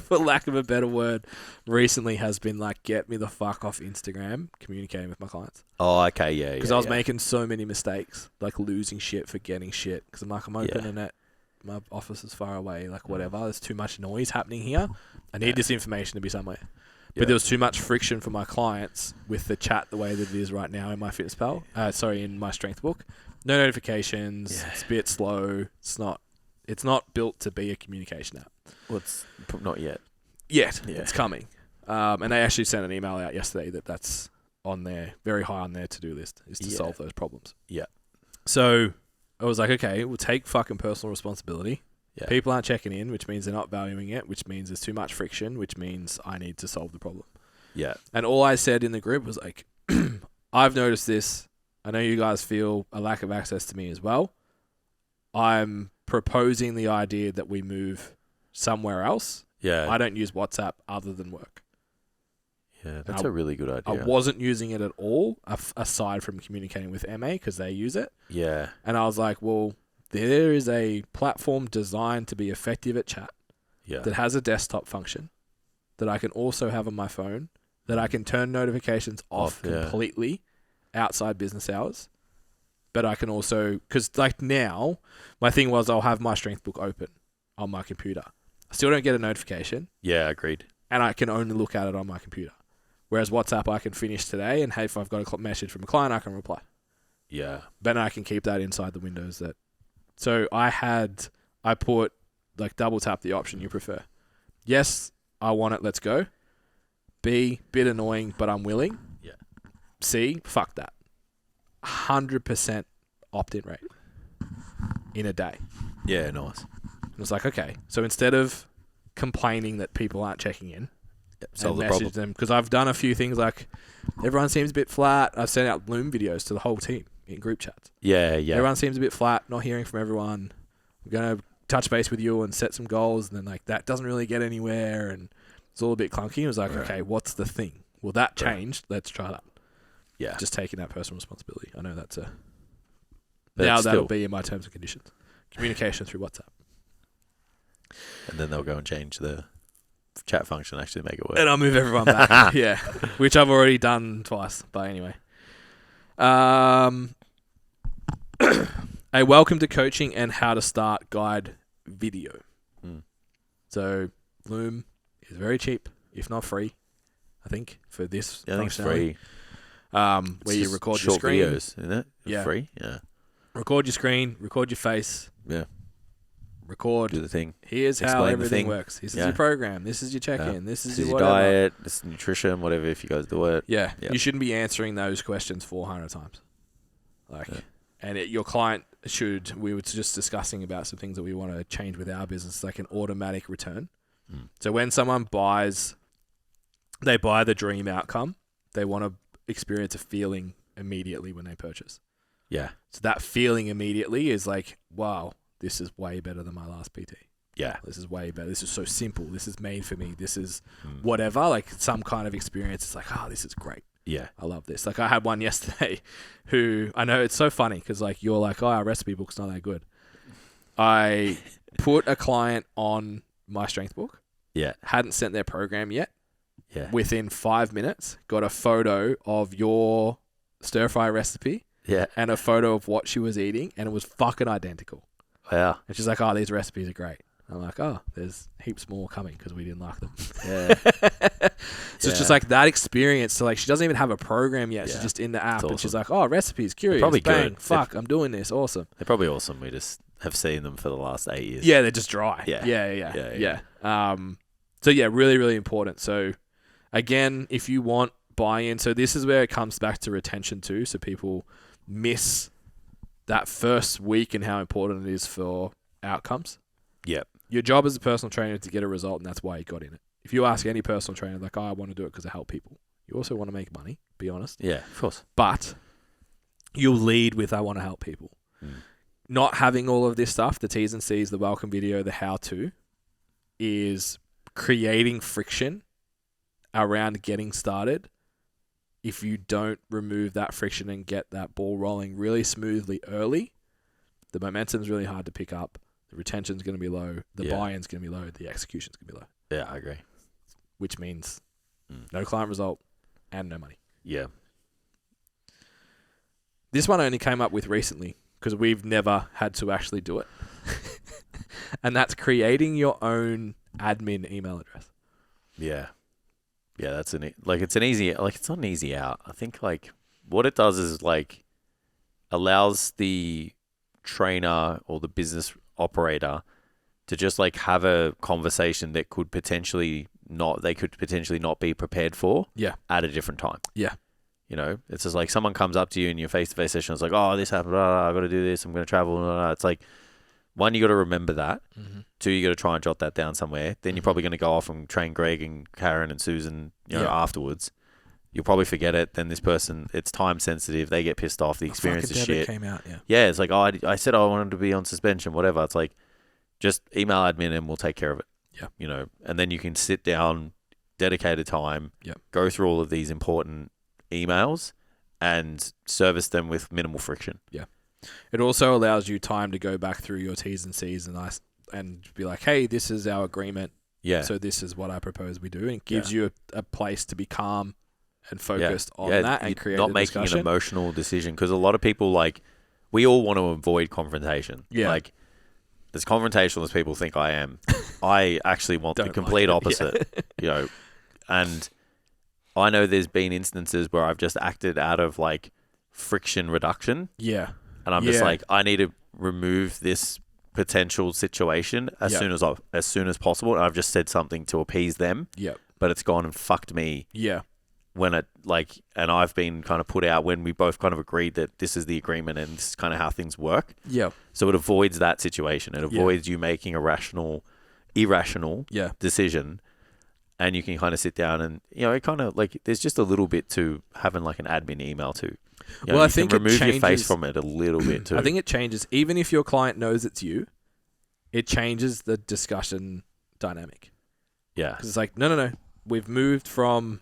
for lack of a better word, recently has been like, get me the fuck off Instagram communicating with my clients. Oh, okay, yeah. Because I was making so many mistakes, like losing shit, forgetting shit. Because I'm like, I'm opening it. My office is far away, like whatever. There's too much noise happening here. I need this information to be somewhere. But there was too much friction for my clients with the chat the way that it is right now in my FitnessPal. In my strength book. No notifications. Yeah. It's a bit slow. It's not built to be a communication app. Well, it's not yet. Yeah. It's coming. And they actually sent an email out yesterday that's on there, very high on their to-do list, is to solve those problems. Yeah. So I was like, okay, we'll take fucking personal responsibility. Yeah. People aren't checking in, which means they're not valuing it, which means there's too much friction, which means I need to solve the problem. Yeah. And all I said in the group was like, I've noticed this. I know you guys feel a lack of access to me as well. I'm proposing the idea that we move somewhere else. Yeah. I don't use WhatsApp other than work. Yeah, that's a really good idea. I wasn't using it at all, aside from communicating with MA because they use it. Yeah. And I was like, well, there is a platform designed to be effective at chat that has a desktop function that I can also have on my phone, that I can turn notifications off completely outside business hours. But I can also, because like now, my thing was I'll have my strength book open on my computer. I still don't get a notification. Yeah, agreed. And I can only look at it on my computer. Whereas WhatsApp, I can finish today, and hey, if I've got a message from a client, I can reply. Yeah. But I can keep that inside the windows that. So I put like double tap the option you prefer. Yes, I want it. Let's go. B, bit annoying, but I'm willing. Yeah. C, fuck that. 100% opt-in rate in a day. Yeah, nice. And it's like, okay. So instead of complaining that people aren't checking in, solve and the message problem. them, because I've done a few things like everyone seems a bit flat. I've sent out Loom videos to the whole team in group chats. Yeah. Everyone seems a bit flat, not hearing from everyone. I'm going to touch base with you and set some goals, and then like that doesn't really get anywhere, and it's all a bit clunky. It was like, okay, what's the thing? Well, that changed. Let's try that. Yeah. Just taking that personal responsibility. I know that's that'll be in my terms and conditions. Communication through WhatsApp. And then they'll go and change the chat function, actually make it work. And I'll move everyone back. Yeah. Which I've already done twice. But anyway. A welcome to coaching and how to start guide video. So Loom is very cheap, if not free, I think, for this. I think it's free. Where you record your screen. Videos, isn't it? Yeah. Free? Yeah. Record your screen, record your face. Yeah. Record. Do the thing. Here's Explain how the everything thing. works. This is your program. This is your check-in. This is your your whatever. diet. This is nutrition, whatever, if you guys do it. Yeah. You shouldn't be answering those questions 400 times. And your client should, we were just discussing about some things that we want to change with our business, like an automatic return. So when someone buys, they buy the dream outcome, they want to experience a feeling immediately when they purchase. Yeah. So that feeling immediately is like, wow, this is way better than my last PT. Yeah. This is way better. This is so simple. This is made for me. This is whatever, like some kind of experience. It's like, oh, this is great. Yeah. I love this. Like I had one yesterday who, I know it's so funny because like you're like, oh, our recipe book's not that good. I put a client on my strength book. Yeah. Hadn't sent their program yet. Yeah. Within 5 minutes, got a photo of your stir fry recipe. Yeah. And a photo of what she was eating, and it was fucking identical. Wow. And she's like, oh, these recipes are great. I'm like, oh, there's heaps more coming because we didn't like them. Yeah. So it's just like that experience. So like she doesn't even have a program yet. She's just in the app, and she's like, oh, recipes, curious. Probably bang, good. Fuck, I'm doing this. Awesome. They're probably awesome. We just have seen them for the last 8 years. Yeah, they're just dry. Yeah. So yeah, really, really important. So again, if you want buy-in, so this is where it comes back to retention too. So people miss that first week and how important it is for outcomes. Yep. Your job as a personal trainer is to get a result, and that's why you got in it. If you ask any personal trainer, like, oh, I want to do it because I help people. You also want to make money, be honest. Yeah, of course. But you'll lead with, I want to help people. Not having all of this stuff, the T's and C's, the welcome video, the how-to, is creating friction around getting started. If you don't remove that friction and get that ball rolling really smoothly early, the momentum's really hard to pick up. The retention's going to be low. The buy-in's going to be low. The execution's going to be low. Yeah, I agree. Which means no client result and no money. Yeah. This one I only came up with recently because we've never had to actually do it. And that's creating your own admin email address. Yeah. Yeah, that's it's an easy, like it's not an easy out. I think like what it does is like allows the trainer or the business operator to just like have a conversation that could potentially not be prepared for at a different time. Yeah. You know, it's just like someone comes up to you in your face-to-face session. It's like, oh, this happened. I got to do this. I'm going to travel. It's like, one, you got to remember that. Two, you got to try and jot that down somewhere. Then you're probably going to go off and train Greg and Karen and Susan, afterwards. You'll probably forget it. Then this person, it's time sensitive. They get pissed off. The experience is shit. Came out, yeah, it's like, oh, I said I wanted to be on suspension, whatever. It's like, just email admin and we'll take care of it. Yeah. You know, and then you can sit down, dedicated time, go through all of these important emails and service them with minimal friction. Yeah. It also allows you time to go back through your T's and C's and be like, hey, this is our agreement. Yeah. So this is what I propose we do. And it gives you a place to be calm and focused on that and create not making an emotional decision. Because a lot of people, like, we all want to avoid confrontation. Yeah. Like, as confrontational as people think I am, I actually want the complete opposite. You know, and I know there's been instances where I've just acted out of like friction reduction. Yeah. And I'm just like, I need to remove this potential situation as soon as possible. And I've just said something to appease them. Yeah. But it's gone and fucked me. Yeah. When it and I've been kind of put out when we both kind of agreed that this is the agreement and this is kind of how things work. Yeah. So it avoids that situation. It avoids you making irrational decision. And you can kind of sit down and, you know, it kind of like, there's just a little bit to having like an admin email too. You know, I think it remove your face from it a little bit too. I think it changes, even if your client knows it's you, it changes the discussion dynamic. Yeah. Because it's like, no. We've moved from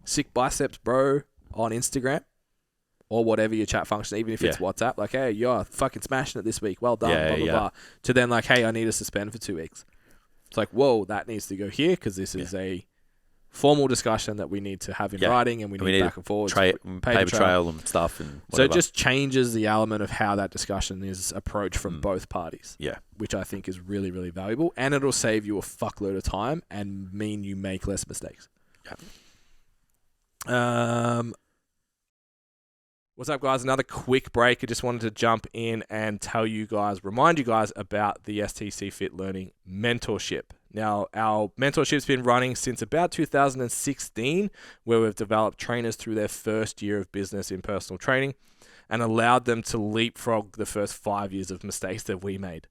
sick biceps, bro, on Instagram or whatever your chat function, even if it's WhatsApp, like, hey, you're fucking smashing it this week. Well done, blah, blah, blah. To then like, hey, I need to suspend for 2 weeks. It's like, whoa, that needs to go here because this is a formal discussion that we need to have in writing and we need back and forth. Paper trail and stuff. And so it just changes the element of how that discussion is approached from both parties. Yeah. Which I think is really, really valuable. And it'll save you a fuckload of time and mean you make less mistakes. Yeah. What's up, guys? Another quick break. I just wanted to jump in and remind you guys about the STC Fit Learning mentorship. Now, our mentorship's been running since about 2016, where we've developed trainers through their first year of business in personal training and allowed them to leapfrog the first 5 years of mistakes that we made.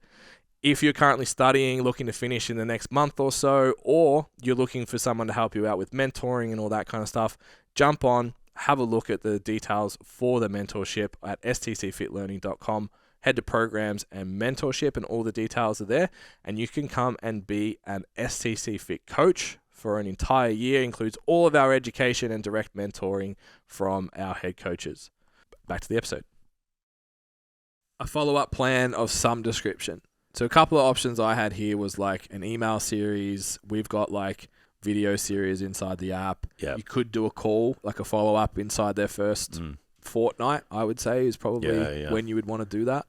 If you're currently studying, looking to finish in the next month or so, or you're looking for someone to help you out with mentoring and all that kind of stuff, jump on, have a look at the details for the mentorship at stcfitlearning.com. head to programs and mentorship, and all the details are there. And you can come and be an STC Fit coach for an entire year. Includes all of our education and direct mentoring from our head coaches. Back to the episode. A follow-up plan of some description. So a couple of options I had here was like an email series. We've got like video series inside the app. Yep. You could do a call, like a follow-up inside their first fortnight, I would say, is probably when you would want to do that.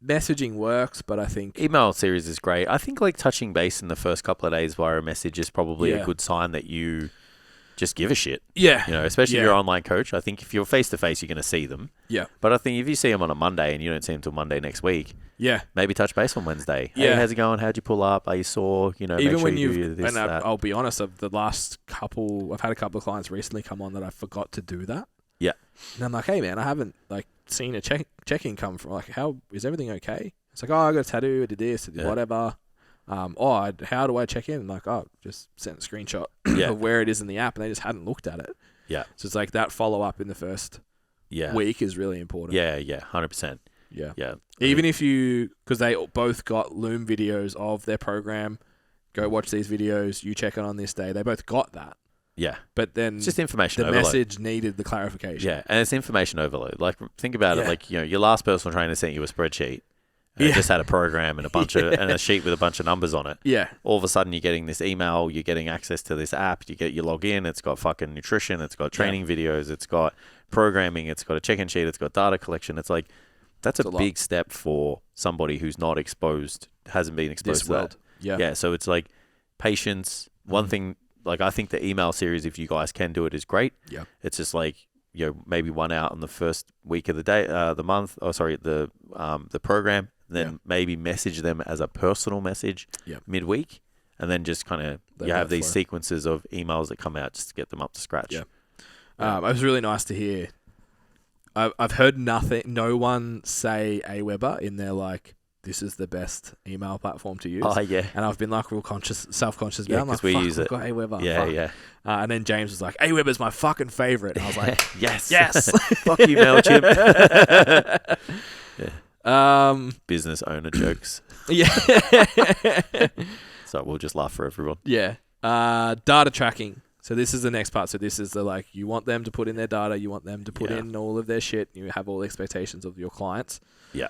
Messaging works, but I think email series is great. I think like touching base in the first couple of days via a message is probably a good sign that you just give a shit. Yeah. You know, especially if you're an online coach. I think if you're face-to-face, you're going to see them. Yeah. But I think if you see them on a Monday and you don't see them until Monday next week, maybe touch base on Wednesday. Hey, how's it going? How'd you pull up? Are you sore? You know, even make sure when you do this, and that. I'll be honest, I've had a couple of clients recently come on that I forgot to do that. Yeah. And I'm like, hey man, I haven't like seen a check-in come from, like, how is everything okay? It's like, oh, I got a tattoo, I did this, I did whatever. How do I check in? Like, just sent a screenshot of where it is in the app, and they just hadn't looked at it. Yeah. So it's like that follow-up in the first week is really important. Yeah, 100%. Yeah. Yeah. Even if because they both got Loom videos of their program, go watch these videos, you check in on this day. They both got that. Yeah. But then it's just information the overload. message needed the clarification. Yeah, and it's information overload. Like, think about it. Like, you know, your last personal trainer sent you a spreadsheet. And it just had a program and a bunch of and a sheet with a bunch of numbers on it. Yeah. All of a sudden, you're getting this email. You're getting access to this app. You log in. It's got fucking nutrition. It's got training videos. It's got programming. It's got a check-in sheet. It's got data collection. It's like that's a big step for somebody who's not exposed, hasn't been exposed to that. Yeah. So it's like patience. One thing, like I think the email series, if you guys can do it, is great. Yeah. It's just like, you know, maybe one out on the first week of the day, the month. Oh, sorry, the program. Then maybe message them as a personal message midweek, and then just kind of you have these sequences of emails that come out just to get them up to scratch. Yeah. It was really nice to hear. I've heard no one say Aweber in their like, this is the best email platform to use. Oh, yeah. And I've been like self-conscious about it. I'm like, we use it. Got Aweber. Yeah. And then James was like, Aweber's my fucking favorite. And I was like, yes. Fuck you, MailChimp. Business owner jokes. Yeah. So we'll just laugh for everyone. Yeah. Data tracking. So this is the next part. So this is the like, you want them to put in their data, you want them to put in all of their shit, you have all the expectations of your clients. Yeah.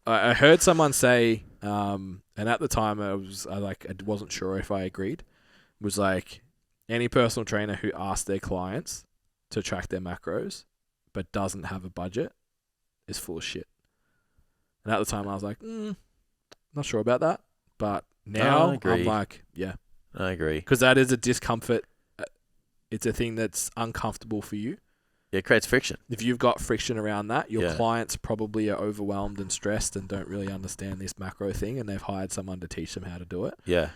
I heard someone say, and at the time I wasn't sure if I agreed, was like, any personal trainer who asks their clients to track their macros but doesn't have a budget is full of shit. And at the time I was like, not sure about that. But now I'm like, I agree. Because that is a discomfort. It's a thing that's uncomfortable for you. Yeah, it creates friction. If you've got friction around that, your clients probably are overwhelmed and stressed and don't really understand this macro thing, and they've hired someone to teach them how to do it. Yeah.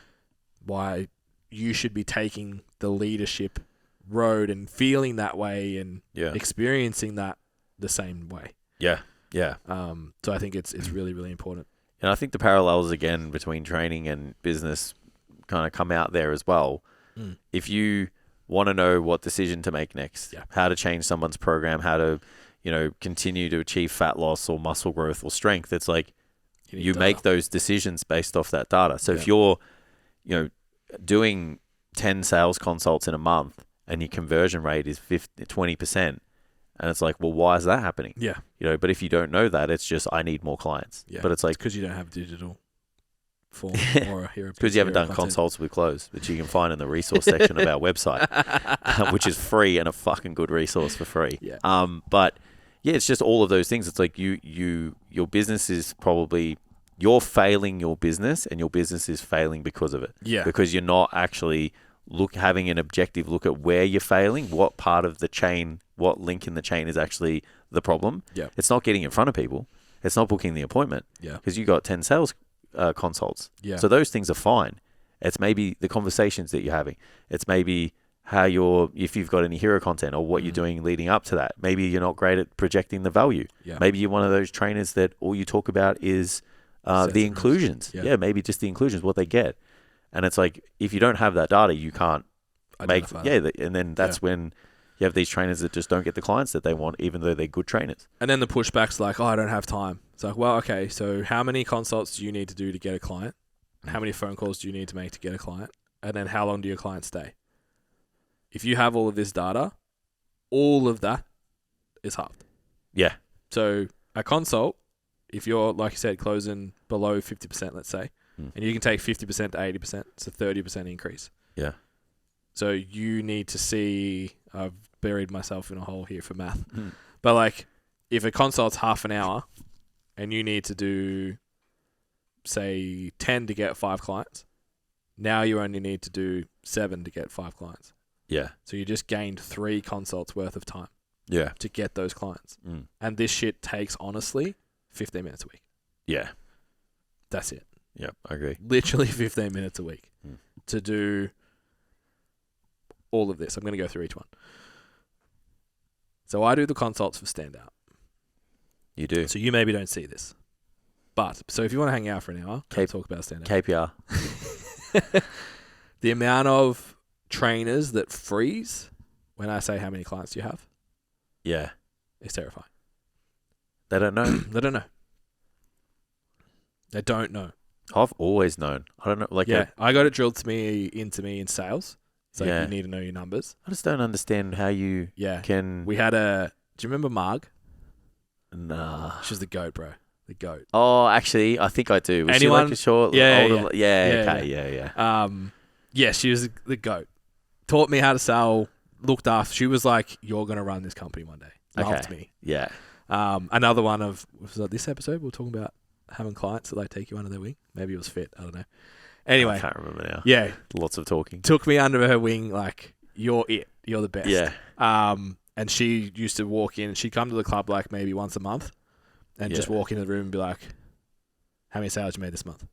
Why you should be taking the leadership road and feeling that way and experiencing that the same way. Yeah. So I think it's really, really important. And I think the parallels again between training and business kind of come out there as well. If you want to know what decision to make next, how to change someone's program, how to, you know, continue to achieve fat loss or muscle growth or strength, it's like you make those decisions based off that data. So if you're, you know, doing 10 sales consults in a month and your conversion rate is 20%, and it's like, well, why is that happening? Yeah. You know, but if you don't know that, it's just, I need more clients. Yeah. But it's like, because you don't have digital form or because you haven't done consults with clothes, which you can find in the resource section of our website, which is free and a fucking good resource for free. Yeah. But yeah, it's just all of those things. It's like your business is probably, you're failing your business and your business is failing because of it. Yeah. Because you're not actually having an objective look at where you're failing, what part of the chain, what link in the chain is actually the problem. Yeah. It's not getting in front of people. It's not booking the appointment. Yeah. Because you got 10 sales consults. Yeah. So those things are fine. It's maybe the conversations that you're having. It's maybe if you've got any hero content or what you're doing leading up to that. Maybe you're not great at projecting the value. Yeah. Maybe you're one of those trainers that all you talk about is the inclusions. Yeah, maybe just the inclusions, what they get. And it's like, if you don't have that data, you can't and then that's when You have these trainers that just don't get the clients that they want, even though they're good trainers. And then the pushback's like, oh, I don't have time. It's like, well, okay, so how many consults do you need to do to get a client? How many phone calls do you need to make to get a client? And then how long do your clients stay? If you have all of this data, all of that is halved. Yeah. So a consult, if you're, like you said, closing below 50%, let's say, and you can take 50% to 80%, it's a 30% increase. Yeah. So you need to see, I've buried myself in a hole here for math, but like if a consult's half an hour and you need to do, say, 10 to get 5 clients, now you only need to do 7 to get 5 clients. Yeah. So you just gained 3 consults worth of time. Yeah. To get those clients. And this shit takes, honestly, 15 minutes a week. Yeah. That's it. Yep, I agree. Literally 15 minutes a week to do all of this. I'm going to go through each one. So I do the consults for Standout. You do. So you maybe don't see this. But, so if you want to hang out for an hour, talk about Standout. KPR. The amount of trainers that freeze when I say how many clients do you have? Yeah. It's terrifying. They don't know. They don't know. They don't know. I've always known. I don't know. Like, I got it drilled into me in sales. It's like you need to know your numbers. I just don't understand how you can. We had do you remember Marg? Nah. She's the goat, bro. The goat. Oh, actually, I think I do. Was Anyone? she like a short, older? Yeah, she was the goat. Taught me how to sell. Looked after. She was like, "You're gonna run this company one day." Loved me. Yeah. Another one of was that this episode we were talking about having clients that like take you under their wing. Maybe it was Fit. I don't know. Anyway, I can't remember now. Yeah, lots of talking. Took me under her wing. Like, you're it. You're the best. Yeah. And she used to walk in. She'd come to the club like maybe once a month, and just walk into the room and be like, "How many sales you made this month?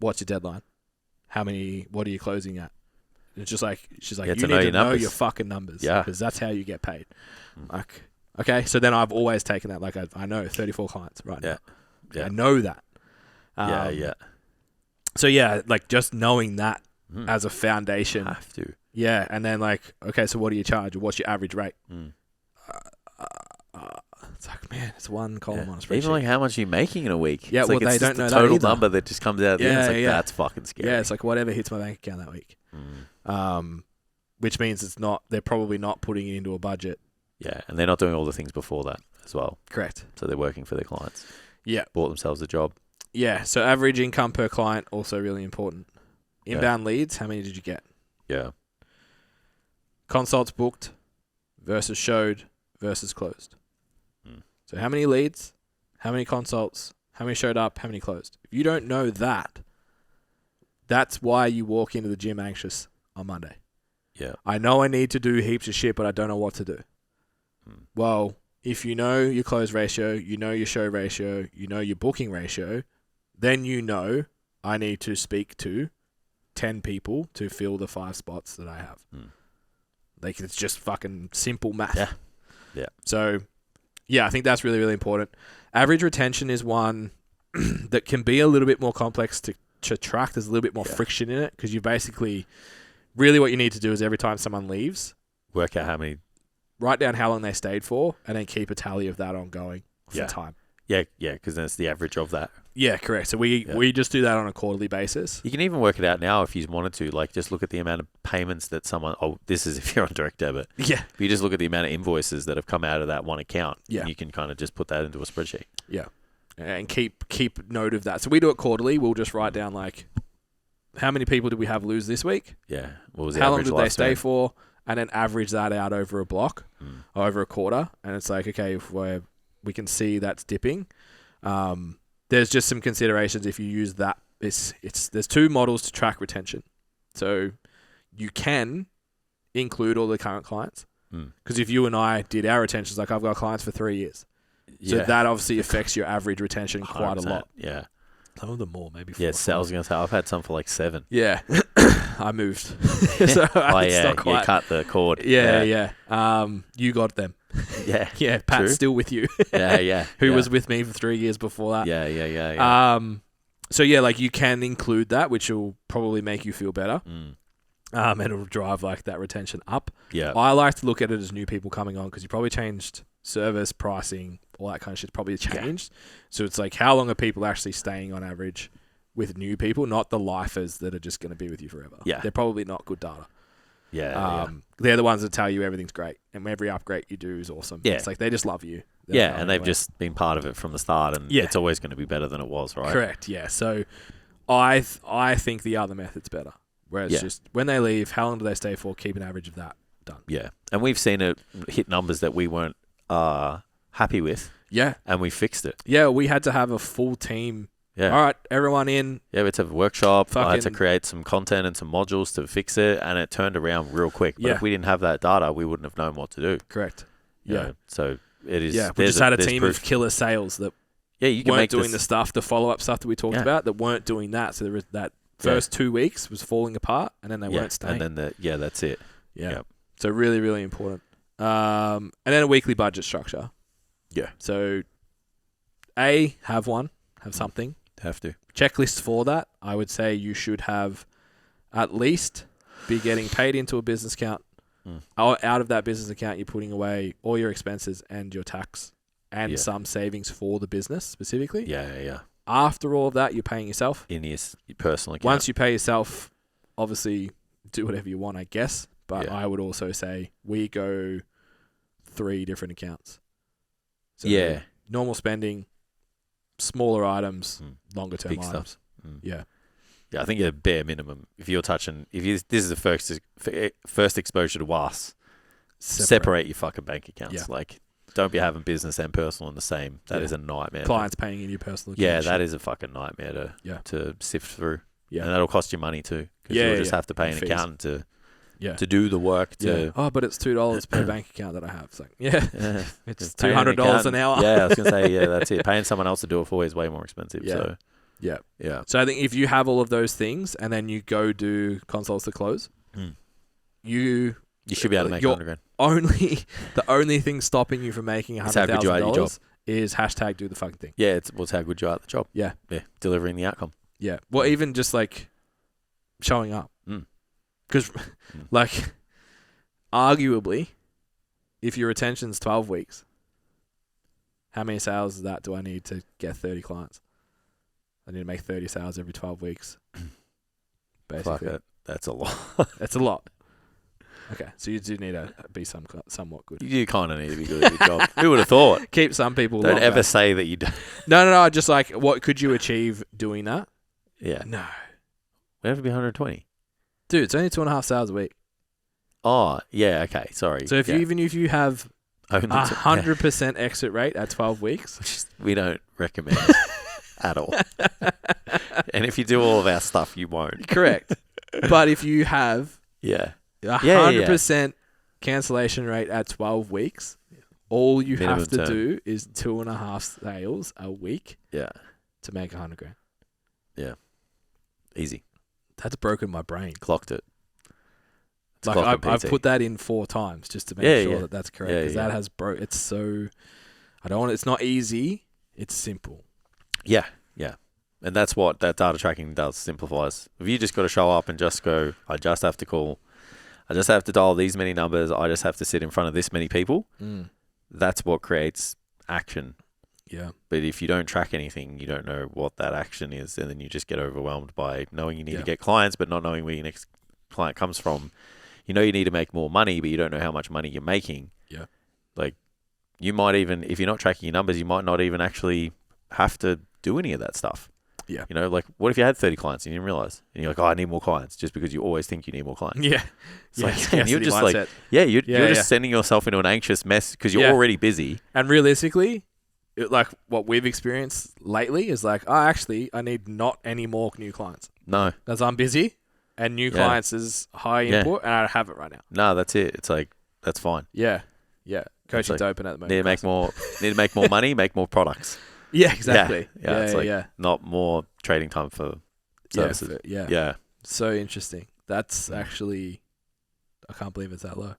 What's your deadline? What are you closing at?" And it's just like she's like, "You need to know your fucking numbers, because that's how you get paid." Like, okay, so then I've always taken that. Like, I know 34 clients right now. Yeah, I know that. So yeah, like just knowing that as a foundation. Have to. Yeah, and then like, okay, so what do you charge? Or what's your average rate? It's like, man, it's one column on a spreadsheet. Even like how much are you making in a week? Yeah, it's well, like they it's don't know the that total either. number that just comes out at the end. It's like, that's fucking scary. Yeah, it's like whatever hits my bank account that week. Which means they're probably not putting it into a budget. Yeah, and they're not doing all the things before that as well. Correct. So they're working for their clients. Yeah. Bought themselves a job. Yeah, so average income per client, also really important. Inbound leads, how many did you get? Yeah. Consults booked versus showed versus closed. So how many leads, how many consults, how many showed up, how many closed? If you don't know that, that's why you walk into the gym anxious on Monday. Yeah. I know I need to do heaps of shit, but I don't know what to do. Well, if you know your close ratio, you know your show ratio, you know your booking ratio, then you know I need to speak to 10 people to fill the 5 spots that I have. Like, it's just fucking simple math. Yeah. Yeah. So, yeah, I think that's really, really important. Average retention is one that can be a little bit more complex to track. There's a little bit more friction in it because you basically, really what you need to do is every time someone leaves, work out how many, write down how long they stayed for, and then keep a tally of that ongoing for time. Yeah, because then it's the average of that. Yeah, correct. So we just do that on a quarterly basis. You can even work it out now if you wanted to. Like, just look at the amount of payments that someone... Oh, this is if you're on direct debit. Yeah. But you just look at the amount of invoices that have come out of that one account. Yeah. And you can kind of just put that into a spreadsheet. Yeah. And keep note of that. So we do it quarterly. We'll just write down, like, how many people did we have lose this week? Yeah. What was the how average long did they stay lifespan? for? And then average that out over a block, or over a quarter. And it's like, okay, if we can see that's dipping... there's just some considerations if you use that. There's 2 models to track retention. So you can include all the current clients. Because if you and I did our retentions, like I've got clients for 3 years. So that obviously affects your average retention quite a lot. Yeah. Some of them more, maybe 4. Yeah, I was going to say, I've had some for like 7. Yeah. I moved. So you cut the cord. Yeah. You got them. Yeah. Yeah, Pat's True. still with you. Yeah. Who was with me for 3 years before that. Yeah. So yeah, like you can include that, which will probably make you feel better. It'll drive like that retention up. Yeah. I like to look at it as new people coming on because you probably changed service, pricing, all that kind of shit's probably changed. Yeah. So it's like, how long are people actually staying on average with new people, not the lifers that are just going to be with you forever. Yeah. They're probably not good data. Yeah. They're the ones that tell you everything's great and every upgrade you do is awesome. Yeah. It's like they just love you. And they've just been part of it from the start, and it's always going to be better than it was, right? Correct, yeah. So I think the other method's better. Whereas just when they leave, how long do they stay for? Keep an average of that. Done. Yeah. And we've seen it hit numbers that we weren't happy with. Yeah. And we fixed it. Yeah, we had to have a full team. Yeah. All right, everyone in. Yeah, we had to have a workshop. I had to create some content and some modules to fix it, and it turned around real quick. But if we didn't have that data, we wouldn't have known what to do. Correct. You know? So it is. Yeah, we just had a team of killer sales that you can weren't doing the stuff, the follow-up stuff that we talked about, that weren't doing that. So there was that first 2 weeks was falling apart, and then they weren't staying. And then that's it. Yeah. Yep. So really, really important. And then a weekly budget structure. Yeah. So have something. Have to. Checklist for that. I would say you should have at least be getting paid into a business account. Out of that business account, you're putting away all your expenses and your tax and some savings for the business specifically. Yeah. After all of that, you're paying yourself. In your personal account. Once you pay yourself, obviously do whatever you want, I guess. But I would also say we go 3 different accounts. So normal spending, smaller items, longer term items. Stuff. Yeah. Yeah, I think at a bare minimum, if this is the first exposure to us, separate your fucking bank accounts. Yeah. Like, don't be having business and personal in the same. That is a nightmare. Clients paying in your personal account. Yeah, that is a fucking nightmare to sift through. Yeah. And that'll cost you money too. Because you'll just have to pay an accountant to do the work. But it's $2 per bank account that I have. It's like, it's $200 an hour. Yeah, I was going to say, that's it. Paying someone else to do it for you is way more expensive. Yeah. So. Yeah. So I think if you have all of those things and then you go do consoles to close, you should be able to make $100,000. The only thing stopping you from making $100,000 is # do the fucking thing. Yeah, it's how good you are at the job. Yeah. Delivering the outcome. Yeah. Well, even just like showing up. Because like arguably, if your retention's 12 weeks, how many sales of that do I need to get 30 clients? I need to make 30 sales every 12 weeks. Basically. Fuck it. That's a lot. That's a lot. Okay, so you do need to be somewhat good. You do kind of need to be good at your job. Who would have thought? Keep some people Don't longer. ever say that you don't. No. Just like, what could you achieve doing that? Yeah. No. Would it be 120? Dude, it's only 2.5 sales a week. Oh, yeah, okay, sorry. So if you have 100% exit rate at 12 weeks. Which we don't recommend at all. And if you do all of our stuff, you won't. Correct. But if you have 100% cancellation rate at 12 weeks, all you have to do is 2.5 sales a week to make $100,000. Yeah. Easy. That's broken my brain. Clocked it. Like I've put that in 4 times just to make sure that that's correct. Because that has it's so... it's not easy. It's simple. Yeah. And that's what that data tracking does, simplifies. If you just got to show up and just go, I just have to call, I just have to dial these many numbers, I just have to sit in front of this many people, that's what creates action. Yeah. But if you don't track anything, you don't know what that action is, and then you just get overwhelmed by knowing you need to get clients, but not knowing where your next client comes from. You know you need to make more money, but you don't know how much money you're making. Yeah. Like, you might even, if you're not tracking your numbers, you might not even actually have to do any of that stuff. Yeah. You know, like, what if you had 30 clients and you didn't realize? And you're like, I need more clients, just because you always think you need more clients. Yeah. It's like, you're just mindset. You're just sending yourself into an anxious mess because you're already busy. And realistically, like what we've experienced lately is like, I need not any more new clients. No. Because I'm busy and new clients is high input and I don't have it right now. No, that's it. It's like, that's fine. Yeah. Coaching's open at the moment. Need to make more money, make more products. Yeah, exactly. Not more trading time for services. Yeah. So interesting. That's actually, I can't believe it's that low.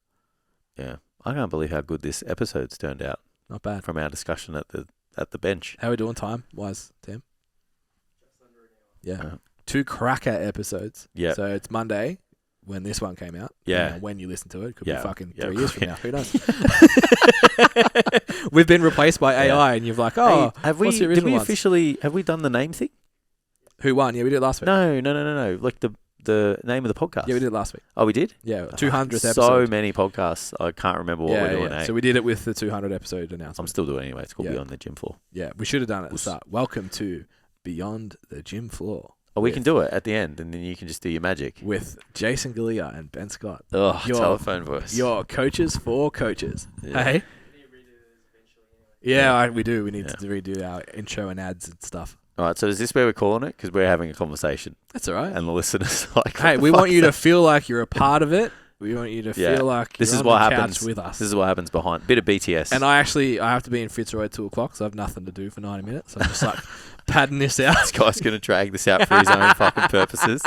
Yeah. I can't believe how good this episode's turned out. Not bad. From our discussion at the bench. How are we doing time-wise, Tim? Just under an hour. Yeah. 2 cracker episodes. Yeah. So it's Monday. when this one came out. Yeah. When you listen to it, could be fucking 3 years from now. Who knows? Yeah. We've been replaced by AI, and you're like, oh, hey, what's the original ones? Have we done the name thing? Who won? Yeah, we did it last week. No. Like the name of the podcast. Yeah, we did it last week. Oh, we did? Yeah, 200th episode. So many podcasts. I can't remember what we're doing. So we did it with the 200 episode announcement. I'm still doing it anyway. It's called Beyond the Gym Floor. Yeah, we should have done it at the start. Welcome to Beyond the Gym Floor. Oh, we can do it at the end, and then you can just do your magic. With Jason Galea and Ben Scott. Oh, telephone voice. Your coaches for coaches. Yeah. Hey? Yeah, we do. We need to redo our intro and ads and stuff. All right, so is this where we're calling it? Because we're having a conversation. That's all right. And the listeners are like, hey, we want you to feel like you're a part of it. We want you to feel like you're on the couch with us. This is what happens behind. Bit of BTS. And I have to be in Fitzroy at 2 o'clock, so I have nothing to do for 90 minutes. So I'm just like padding this out. This guy's going to drag this out for his own fucking purposes.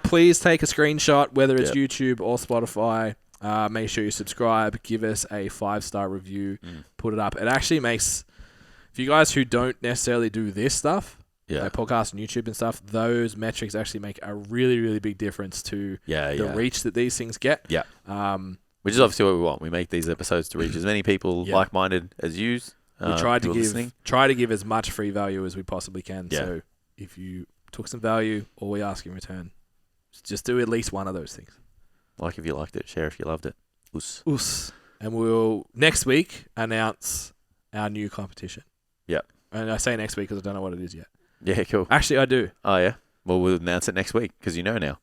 Please take a screenshot, whether it's YouTube or Spotify. Make sure you subscribe. Give us a 5-star review. Put it up. It actually makes, for you guys who don't necessarily do this stuff, like podcasts and YouTube and stuff, those metrics actually make a really, really big difference to the reach that these things get. Yeah. Which is obviously what we want. We make these episodes to reach as many people like-minded as you. We try to give as much free value as we possibly can. Yeah. So if you took some value, all we ask in return is just do at least one of those things. Like if you liked it, share if you loved it. Us. And we'll next week announce our new competition. Yep. And I say next week because I don't know what it is yet. Yeah, cool. Actually, I do. Oh, yeah? Well, we'll announce it next week because you know now.